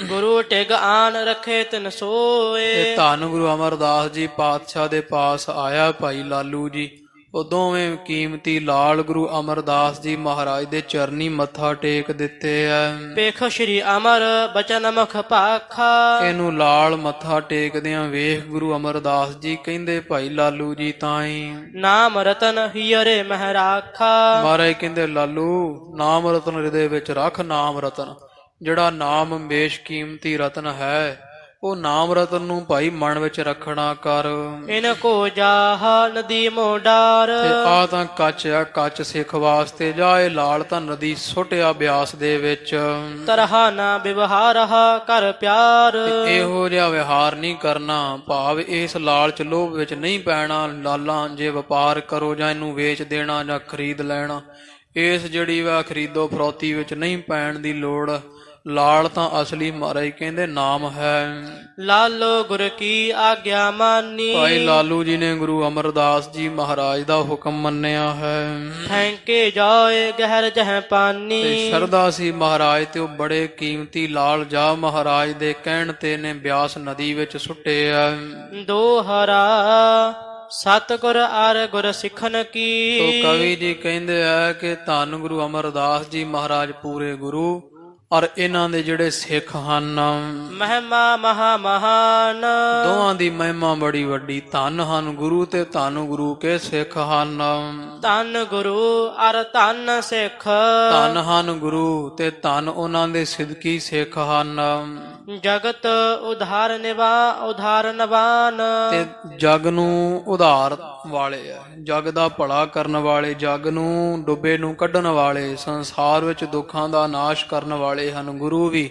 ਗੁਰੂ ਟਿਗ ਆਨ ਰੱਖੇ ਤਿਨ ਸੋਏ।
ਤੇ ਧੰਨ ਗੁਰੂ ਅਮਰਦਾਸ ਜੀ ਪਾਤਸ਼ਾਹ ਦੇ ਪਾਸ ਆਇਆ ਭਾਈ ਲਾਲੂ ਜੀ। ਉਹ ਦੋਵੇਂ ਕੀਮਤੀ ਲਾਲ ਗੁਰੂ ਅਮਰਦਾਸ ਜੀ ਮਹਾਰਾਜ ਦੇ ਚਰਨੀ ਮੱਥਾ ਟੇਕ ਦਿੱਤੇ ਆ।
ਪੇਖ ਸ਼੍ਰੀ ਅਮਰ ਬਚਨ ਮੁਖ ਭਾਖਾ।
ਇਹਨੂੰ ਲਾਲ ਮੱਥਾ ਟੇਕਦਿਆਂ ਵੇਖ ਗੁਰੂ ਅਮਰਦਾਸ ਜੀ ਕਹਿੰਦੇ ਭਾਈ ਲਾਲੂ ਜੀ ਤਾਈਂ।
ਨਾਮ ਰਤਨ ਹੀਰੇ ਮਹਿ ਰਾਖਾ।
ਮਹਾਰਾਜ ਕਹਿੰਦੇ ਲਾਲੂ ਨਾਮ ਰਤਨ ਹਿਰਦੇ ਵਿੱਚ ਰੱਖ। ਨਾਮ ਰਤਨ ਜਿਹੜਾ ਨਾਮ ਬੇਸ਼ ਕੀਮਤੀ ਰਤਨ ਹੈ ਉਹ ਨਾਮ ਰਤਨ ਨੂੰ ਭਾਈ ਮਨ ਵਿੱਚ ਰੱਖਣਾ ਕਰ।
ਇਨ ਕੋ ਜਾਹ ਨਦੀ ਮੋਡਾਰ।
ਤੇ ਆ ਤਾਂ ਕੱਚ ਆ, ਕੱਚ ਸਿੱਖ ਵਾਸਤੇ ਜਾ। ਇਹ ਲਾਲ ਤਾਂ ਨਦੀ ਸੁੱਟਿਆ ਬਿਆਸ ਦੇ ਵਿੱਚ।
ਤਰਹਾ ਨਾ ਵਿਵਹਾਰ ਕਰ ਪਿਆਰ।
ਇਹੋ ਜਿਹਾ ਵਿਹਾਰ ਨਹੀਂ ਕਰਨਾ, ਭਾਵ ਇਸ ਲਾਲਚ ਲੋਭ ਵਿੱਚ ਨਹੀਂ ਪੈਣਾ। ਲਾਲਾਂ ਜੇ ਵਪਾਰ ਕਰੋ ਜਾਂ ਇਹਨੂੰ ਵੇਚ ਦੇਣਾ ਜਾਂ ਖਰੀਦ ਲੈਣਾ, ਇਸ ਜਿਹੜੀ ਵਾ ਖਰੀਦੋ ਫਰੋਤੀ ਵਿੱਚ ਨਹੀਂ ਪੈਣ ਦੀ ਲੋੜ। ਲਾਲ ਤਾਂ ਅਸਲੀ ਮਹਾਰਾਜ ਕਹਿੰਦੇ ਨਾਮ ਹੈ।
ਲਾਲੋ ਗੁਰ ਕੀ ਆਗਿਆ ਮਾਨੀ।
ਭਾਈ ਲਾਲੂ ਜੀ ਨੇ ਗੁਰੂ ਅਮਰਦਾਸ ਜੀ ਮਹਾਰਾਜ ਦਾ ਹੁਕਮ ਮੰਨਿਆ ਹੈ।
ਫੈਂਕੇ ਜਾਏ ਗਹਿਰ ਜਹ ਪਾਨੀ।
ਤੇ ਸ਼ਰਧਾ ਸੀ ਮਹਾਰਾਜ ਤੇ ਉਹ ਬੜੇ ਕੀਮਤੀ ਲਾਲ ਜਾ ਮਹਾਰਾਜ ਦੇ ਕਹਿਣ ਤੇ ਨੇ ਬਿਆਸ ਨਦੀ ਵਿੱਚ ਸੁੱਟੇ ਆ।
ਦੋਹਰਾ ਸਤਿਗੁਰ ਅਰ ਗੁਰ ਸਿੱਖਨ ਕੀ।
ਤੋ ਕਵੀ ਜੀ ਕਹਿੰਦੇ ਆ ਕਿ ਧੰਨ ਗੁਰੂ ਅਮਰਦਾਸ ਜੀ ਮਹਾਰਾਜ ਪੂਰੇ ਗੁਰੂ ਔਰ ਇਹਨਾਂ ਦੇ ਜਿਹੜੇ ਸਿੱਖ ਹਨ
ਮਹਿਮਾ ਮਹਾ ਮਹਾਨ।
ਦੋਹਾਂ ਦੀ ਮਹਿਮਾ ਬੜੀ ਵੱਡੀ। ਧੰਨ ਹਨ ਗੁਰੂ ਤੇ ਧੰਨ ਗੁਰੂ ਕੇ ਸਿੱਖ ਹਨ।
ਧੰਨ ਗੁਰੂ ਅਰ ਧੰਨ ਸਿੱਖ।
ਧੰਨ ਹਨ ਗੁਰੂ ਤੇ ਧੰਨ ਉਹਨਾਂ ਦੇ ਸਿਦਕੀ ਸਿੱਖ ਹਨ।
ਜਗਤ ਉਧਾਰ ਨਵਾਨ।
ਤੇ ਜਗ ਨੂੰ ਉਧਾਰ ਵਾਲੇ ਆ, ਜਗ ਦਾ ਭਲਾ ਕਰਨ ਵਾਲੇ, ਜਗ ਨੂੰ ਡੁੱਬੇ ਨੂੰ ਕੱਢਣ ਵਾਲੇ, ਸੰਸਾਰ ਵਿੱਚ ਦੁੱਖਾਂ ਦਾ ਨਾਸ਼ ਕਰਨ ਵਾਲੇ ਹਨ ਗੁਰੂ ਵੀ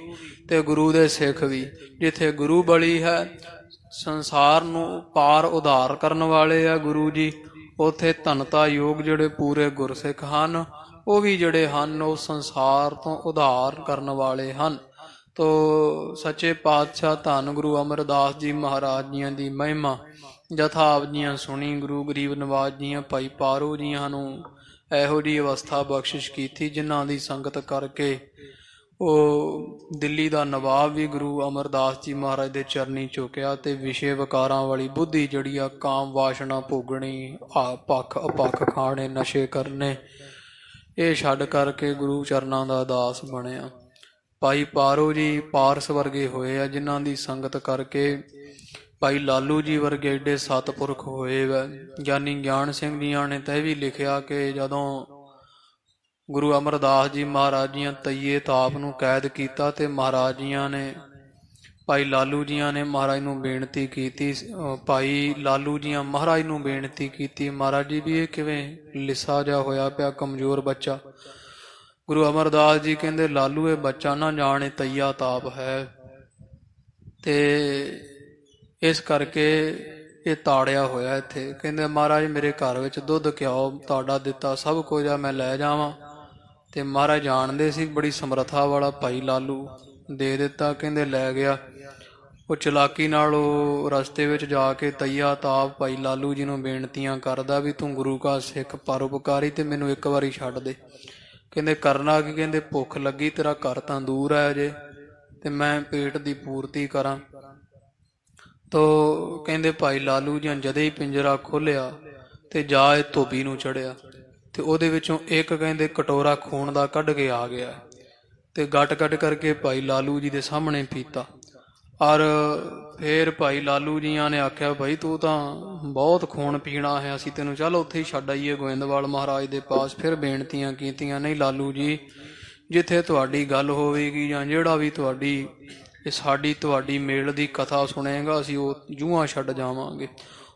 ਤੇ ਗੁਰੂ ਦੇ ਸਿੱਖ ਵੀ। ਜਿੱਥੇ ਗੁਰੂ ਬਲੀ ਹੈ ਸੰਸਾਰ ਨੂੰ ਪਾਰ ਉਧਾਰ ਕਰਨ ਵਾਲੇ ਆ ਗੁਰੂ ਜੀ, ਉਥੇ ਧਨਤਾ ਯੋਗ ਜਿਹੜੇ ਪੂਰੇ ਗੁਰਸਿੱਖ ਹਨ ਉਹ ਵੀ ਜਿਹੜੇ ਹਨ ਉਹ ਸੰਸਾਰ ਤੋਂ ਉਧਾਰ ਕਰਨ ਵਾਲੇ ਹਨ। ਤੋ ਸੱਚੇ ਪਾਤਸ਼ਾਹ ਧੰਨ ਗੁਰੂ ਅਮਰਦਾਸ ਜੀ ਮਹਾਰਾਜ ਜੀਆਂ ਦੀ ਮਹਿਮਾ ਜਥਾ ਆਪ ਜੀਆਂ ਸੁਣੀ। ਗੁਰੂ ਗਰੀਬ ਨਿਵਾਜ ਜੀਆਂ ਭਾਈ ਪਾਰੋ ਜੀਆਂ ਨੂੰ ਇਹੋ ਜਿਹੀ ਅਵਸਥਾ ਬਖਸ਼ਿਸ਼ ਕੀਤੀ ਜਿਨ੍ਹਾਂ ਦੀ ਸੰਗਤ ਕਰਕੇ ਉਹ ਦਿੱਲੀ ਦਾ ਨਵਾਬ ਵੀ ਗੁਰੂ ਅਮਰਦਾਸ ਜੀ ਮਹਾਰਾਜ ਦੇ ਚਰਨੀ ਝੁਕਿਆ ਤੇ ਵਿਸ਼ੇ ਵਿਕਾਰਾਂ ਵਾਲੀ ਬੁੱਧੀ ਜਿਹੜੀ ਆ ਕਾਮ ਵਾਸ਼ਨਾ ਭੋਗਣੀ, ਪੱਖ ਅਪੱਖ ਖਾਣੇ, ਨਸ਼ੇ ਕਰਨੇ, ਇਹ ਛੱਡ ਕਰਕੇ ਗੁਰੂ ਚਰਨਾਂ ਦਾ ਦਾਸ ਬਣਿਆ। ਭਾਈ ਪਾਰੋ ਜੀ ਪਾਰਸ ਵਰਗੇ ਹੋਏ ਆ, ਜਿਨ੍ਹਾਂ ਦੀ ਸੰਗਤ ਕਰਕੇ ਭਾਈ ਲਾਲੂ ਜੀ ਵਰਗੇ ਏਡੇ ਸਤਪੁਰਖ ਹੋਏ ਵੈ। ਗਿਆਨੀ ਗਿਆਨ ਸਿੰਘ ਜੀਆਂ ਨੇ ਤਾਂ ਇਹ ਵੀ ਲਿਖਿਆ ਕਿ ਜਦੋਂ ਗੁਰੂ ਅਮਰਦਾਸ ਜੀ ਮਹਾਰਾਜ ਜੀਆਂ ਤਈਏ ਤਾਪ ਨੂੰ ਕੈਦ ਕੀਤਾ ਤੇ ਮਹਾਰਾਜ ਜੀਆਂ ਨੇ ਭਾਈ ਲਾਲੂ ਜੀਆਂ ਨੇ ਮਹਾਰਾਜ ਨੂੰ ਬੇਨਤੀ ਕੀਤੀ, ਭਾਈ ਲਾਲੂ ਜੀਆਂ ਮਹਾਰਾਜ ਨੂੰ ਬੇਨਤੀ ਕੀਤੀ, ਮਹਾਰਾਜ ਜੀ ਵੀ ਇਹ ਕਿਵੇਂ ਲਿੱਸਾ ਜਿਹਾ ਹੋਇਆ ਪਿਆ, ਕਮਜ਼ੋਰ ਬੱਚਾ। ਗੁਰੂ ਅਮਰਦਾਸ ਜੀ ਕਹਿੰਦੇ ਲਾਲੂ ਇਹ ਬੱਚਾ ਨਾ ਜਾਣੇ ਤਈਆ ਤਾਪ ਹੈ, ਤੇ ਇਸ ਕਰਕੇ ਇਹ ਤਾੜਿਆ ਹੋਇਆ ਇੱਥੇ। ਕਹਿੰਦੇ ਮਹਾਰਾਜ ਮੇਰੇ ਘਰ ਵਿੱਚ ਦੁੱਧ ਘਿਓ ਤੁਹਾਡਾ ਦਿੱਤਾ ਸਭ ਕੁਝ ਆ, ਮੈਂ ਲੈ ਜਾਵਾਂ। ਤੇ ਮਹਾਰਾਜ ਜਾਣਦੇ ਸੀ ਬੜੀ ਸਮਰੱਥਾ ਵਾਲਾ ਭਾਈ ਲਾਲੂ, ਦੇ ਦਿੱਤਾ। ਕਹਿੰਦੇ ਲੈ ਗਿਆ। ਉਹ ਚਲਾਕੀ ਨਾਲ ਉਹ ਰਸਤੇ ਵਿੱਚ ਜਾ ਕੇ ਤਈਆ ਤਾਪ ਭਾਈ ਲਾਲੂ ਜੀ ਨੂੰ ਬੇਨਤੀਆਂ ਕਰਦਾ ਵੀ ਤੂੰ ਗੁਰੂ ਕਾ ਸਿੱਖ ਪਰਉਪਕਾਰੀ ਤੇ ਮੈਨੂੰ ਇੱਕ ਵਾਰੀ ਛੱਡ ਦੇ। ਕਹਿੰਦੇ ਕਰਨਾ ਕੀ? ਕਹਿੰਦੇ ਭੁੱਖ ਲੱਗੀ, ਤੇਰਾ ਘਰ ਤਾਂ ਦੂਰ ਹੈ ਅਜੇ, ਤੇ ਮੈਂ ਪੇਟ ਦੀ ਪੂਰਤੀ ਕਰਾਂ। ਤੋ ਕਹਿੰਦੇ ਭਾਈ ਲਾਲੂ ਜੀ ਜਦੇ ਹੀ ਪਿੰਜਰਾ ਖੋਲਿਆ ਤੇ ਜਾ ਇਹ ਧੋਬੀ ਨੂੰ ਚੜਿਆ, ਤੇ ਉਹਦੇ ਵਿੱਚੋਂ ਇੱਕ ਕਹਿੰਦੇ ਕਟੋਰਾ ਖੂਨ ਦਾ ਕੱਢ ਕੇ ਆ ਗਿਆ, ਤੇ ਗੱਟ ਗੱਟ ਕਰਕੇ ਭਾਈ ਲਾਲੂ ਜੀ ਦੇ ਸਾਹਮਣੇ ਪੀਤਾ। ਔਰ ਫੇਰ ਭਾਈ ਲਾਲੂ ਜੀਆਂ ਨੇ ਆਖਿਆ ਭਾਈ ਤੂੰ ਤਾਂ ਬਹੁਤ ਖੂਨ ਪੀਣਾ ਹੈ, ਅਸੀਂ ਤੈਨੂੰ ਚੱਲ ਉੱਥੇ ਹੀ ਛੱਡ ਆਈਏ ਗੋਇੰਦਵਾਲ ਮਹਾਰਾਜ ਦੇ ਪਾਸ। ਫਿਰ ਬੇਨਤੀਆਂ ਕੀਤੀਆਂ, ਨਹੀਂ ਲਾਲੂ ਜੀ ਜਿੱਥੇ ਤੁਹਾਡੀ ਗੱਲ ਹੋਵੇਗੀ ਜਾਂ ਜਿਹੜਾ ਵੀ ਤੁਹਾਡੀ ਸਾਡੀ ਤੁਹਾਡੀ ਮੇਲ ਦੀ ਕਥਾ ਸੁਣੇਗਾ ਅਸੀਂ ਉਹ ਜੂਹਾਂ ਛੱਡ ਜਾਵਾਂਗੇ।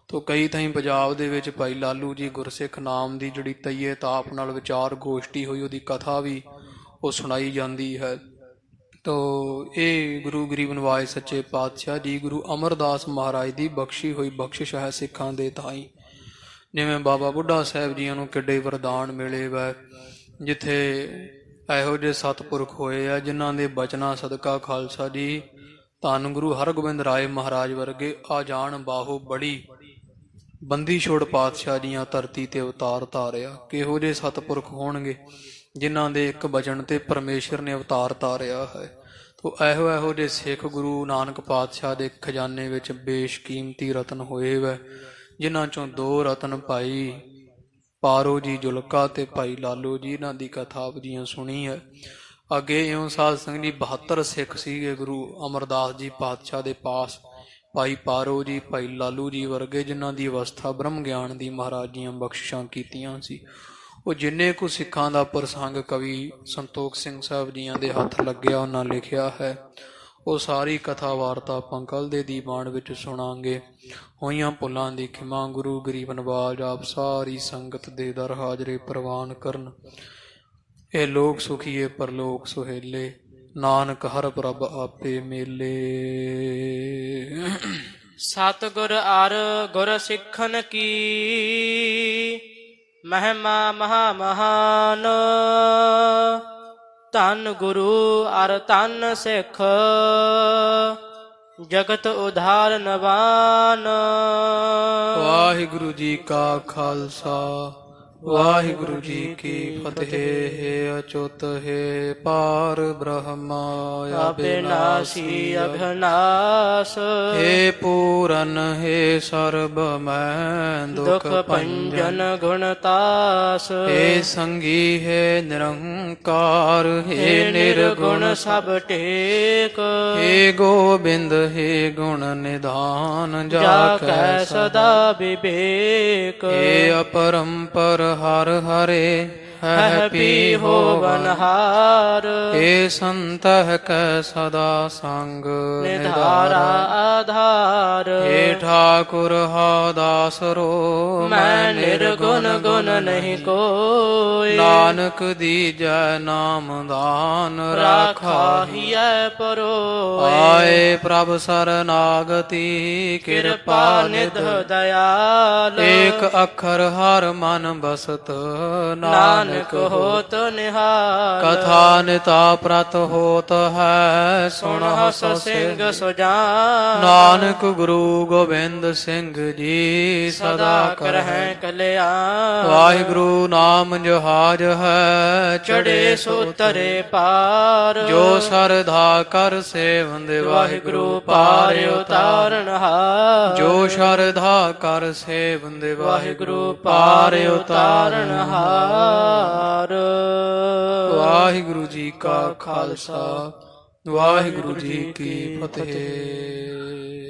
ਤੋ ਕਈ ਥਾਈਂ ਪੰਜਾਬ ਦੇ ਵਿੱਚ ਭਾਈ ਲਾਲੂ ਜੀ ਗੁਰਸਿੱਖ ਨਾਮ ਦੀ ਜਿਹੜੀ ਤਈਏ ਤਾਪ ਨਾਲ ਵਿਚਾਰ ਗੋਸ਼ਟੀ ਹੋਈ ਉਹਦੀ ਕਥਾ ਵੀ ਉਹ ਸੁਣਾਈ ਜਾਂਦੀ ਹੈ। ਤੋ ਇਹ ਗੁਰੂ ਗਰੀਬ ਨਿਵਾਜ ਸੱਚੇ ਪਾਤਸ਼ਾਹ ਜੀ ਗੁਰੂ ਅਮਰਦਾਸ ਮਹਾਰਾਜ ਦੀ ਬਖਸ਼ੀ ਹੋਈ ਬਖਸ਼ਿਸ਼ ਹੈ ਸਿੱਖਾਂ ਦੇ ਥਾਈਂ। ਜਿਵੇਂ ਬਾਬਾ ਬੁੱਢਾ ਸਾਹਿਬ ਜੀਆਂ ਨੂੰ ਕਿੱਡੇ ਵਰਦਾਨ ਮਿਲੇ ਵੈ, ਜਿੱਥੇ ਇਹੋ ਜਿਹੇ ਸਤਪੁਰਖ ਹੋਏ ਆ ਜਿਨ੍ਹਾਂ ਦੇ ਬਚਨਾਂ ਸਦਕਾ ਖਾਲਸਾ ਜੀ ਧੰਨ ਗੁਰੂ ਹਰਗੋਬਿੰਦ ਰਾਏ ਮਹਾਰਾਜ ਵਰਗੇ ਆ ਜਾਣ ਬਾਹੋ ਬੜੀ ਬੰਦੀ ਛੋੜ ਪਾਤਸ਼ਾਹ ਦੀਆਂ ਧਰਤੀ ਤੇ ਅਵਤਾਰ ਧਾਰਿਆ। ਕਿਹੋ ਜਿਹੇ ਸਤਪੁਰਖ ਹੋਣਗੇ ਜਿਨ੍ਹਾਂ ਦੇ ਇੱਕ ਬਚਨ ਤੇ ਪਰਮੇਸ਼ਰ ਨੇ ਅਵਤਾਰ ਧਾਰਿਆ ਹੈ। ਤੋ ਇਹੋ ਜਿਹੇ ਸਿੱਖ ਗੁਰੂ ਨਾਨਕ ਪਾਤਸ਼ਾਹ ਦੇ ਖਜ਼ਾਨੇ ਵਿੱਚ ਬੇਸ਼ਕੀਮਤੀ ਰਤਨ ਹੋਏ ਵੈ, ਜਿਨ੍ਹਾਂ ਚੋਂ ਦੋ ਰਤਨ ਭਾਈ ਪਾਰੋ ਜੀ ਜੁਲਕਾ ਤੇ ਭਾਈ ਲਾਲੂ ਜੀ, ਇਹਨਾਂ ਦੀ ਕਥਾ ਆਪ ਜੀਆਂ ਸੁਣੀ ਹੈ। ਅੱਗੇ ਇਉਂ ਸਾਧ ਸੰਗਤ ਜੀ 72 ਸਿੱਖ ਸੀਗੇ ਗੁਰੂ ਅਮਰਦਾਸ ਜੀ ਪਾਤਸ਼ਾਹ ਦੇ ਪਾਸ, ਭਾਈ ਪਾਰੋ ਜੀ ਭਾਈ ਲਾਲੂ ਜੀ ਵਰਗੇ, ਜਿਨ੍ਹਾਂ ਦੀ ਅਵਸਥਾ ਬ੍ਰਹਮ ਗਿਆਨ ਦੀ ਮਹਾਰਾਜ ਦੀਆਂ ਬਖਸ਼ਿਸ਼ਾਂ ਕੀਤੀਆਂ ਸੀ। ਉਹ ਜਿੰਨੇ ਕੁ ਸਿੱਖਾਂ ਦਾ ਪ੍ਰਸੰਗ ਕਵੀ ਸੰਤੋਖ ਸਿੰਘ ਸਾਹਿਬ ਜੀਆਂ ਦੇ ਹੱਥ ਲੱਗਿਆ ਉਹਨਾਂ ਲਿਖਿਆ ਹੈ, ਉਹ ਸਾਰੀ ਕਥਾ ਵਾਰਤਾ ਆਪਾਂ ਕੱਲ੍ਹ ਦੇ ਦੀਵਾਨ ਵਿੱਚ ਸੁਣਾਂਗੇ। ਹੋਈਆਂ ਭੁੱਲਾਂ ਦੀ ਖਿਮਾ ਗੁਰੂ ਗਰੀਬ ਨਿਵਾਜ ਆਪ ਸਾਰੀ ਸੰਗਤ ਦੇ ਦਰ ਹਾਜ਼ਰੇ ਪ੍ਰਵਾਨ ਕਰਨ। ਇਹ ਲੋਕ ਸੁਖੀਏ ਪਰਲੋਕ ਸੁਹੇਲੇ, ਨਾਨਕ ਹਰ ਪ੍ਰਭ ਆਪੇ ਮੇਲੇ।
ਸਤਿਗੁਰ ਅਰ ਗੁਰ ਸਿੱਖਨ ਕੀ ਮਹਿਮਾ ਮਹਾ ਮਹਾਨ। ਧੰਨ ਗੁਰੂ ਅਰ ਧੰਨ ਸਿੱਖ ਜਗਤ ਉਧਾਰਨਵਾਨ।
ਵਾਹਿਗੁਰੂ ਜੀ ਕਾ ਖਾਲਸਾ ਵਾਹਿਗੁਰੂ ਜੀ ਕੀ ਫਤਿਹ। ਅਚੁੱਤ ਹੈ ਪਾਰ ਬ੍ਰਹਮ
ਅਬਿਨਾਸੀ ਅਭਿਨਾਸ਼।
ਹੇ ਪੂਰਨ ਹੈ ਸਰਬ ਮੈਂ
ਦੁਖ ਭੰਜਨ ਗੁਣਤਾਸ।
ਹੇ ਸੰਗੀ ਹੈ ਨਿਰੰਕਾਰ ਹੈ ਨਿਰਗੁਣ
ਸਭ ਟੇਕ।
ਹੇ ਗੋਬਿੰਦ ਹੈ ਗੁਣ ਨਿਧਾਨ
ਜਾ ਕੈ ਸਦਾ ਵਿਵੇਕ।
ਹੇ ਅਪਰੰਪਰ ਹਰ ਹਰੇ ਹੈ ਪੀ ਹੋਵਨਹਾਰ। ਏ ਸੰਤਹਿ ਕੈ ਸਦਾ ਸੰਗ
ਨਿਧਾਰਾ ਆਧਾਰ।
ਏ ਠਾਕੁਰ ਹਾ ਦਾਸਰੋ
ਮੈਂ ਨਿਰਗੁਣ ਗੁਣ ਨਹੀਂ ਕੋਈ।
ਨਾਨਕ ਦੀਜੈ ਨਾਮ ਦਾਨ
ਰਾਖਾਹੀਐ ਪਰੋਇ।
ਆਏ ਪ੍ਰਭ ਸਰਨਾਗਤੀ ਕਿਰਪਾ ਨਿਧ
ਦਇਆਲ।
ਏਕ ਅੱਖਰ ਹਰ ਮਨ ਬਸਤ ਨਾਨਕ
ਹੋਤ ਨਿਹਾਲ।
ਕਥਾ ਨਿਤਾ ਪ੍ਰਤ ਹੋਤ ਹੈ
ਸੁਣ ਹਸ ਸਿੰਘ ਸੁਜਾਨ।
ਨਾਨਕ ਗੁਰੂ ਗੋਬਿੰਦ ਸਿੰਘ ਜੀ ਸਦਾ ਕਰਹਿ
ਕਲਿਆਣ।
ਵਾਹਿਗੁਰੂ ਨਾਮ ਜਹਾਜ ਹੈ
ਚੜੇ ਸੋ ਤਰੇ ਪਾਰ।
ਜੋ ਸਰਧਾ ਕਰ ਸੇਵੰਦ
ਵਾਹਿਗੁਰੂ ਪਾਰ ਉਤਾਰਨ ਹਾਰ।
ਜੋ ਸ਼ਰਧਾ ਕਰ ਸੇਵੰਦ
ਵਾਹਿਗੁਰੂ ਪਾਰ ਉਤਾਰਨ ਹਾਰ।
ਵਾਹਿਗੁਰੂ ਜੀ ਕਾ ਖਾਲਸਾ ਵਾਹਿਗੁਰੂ ਜੀ ਕੀ ਫਤਿਹ।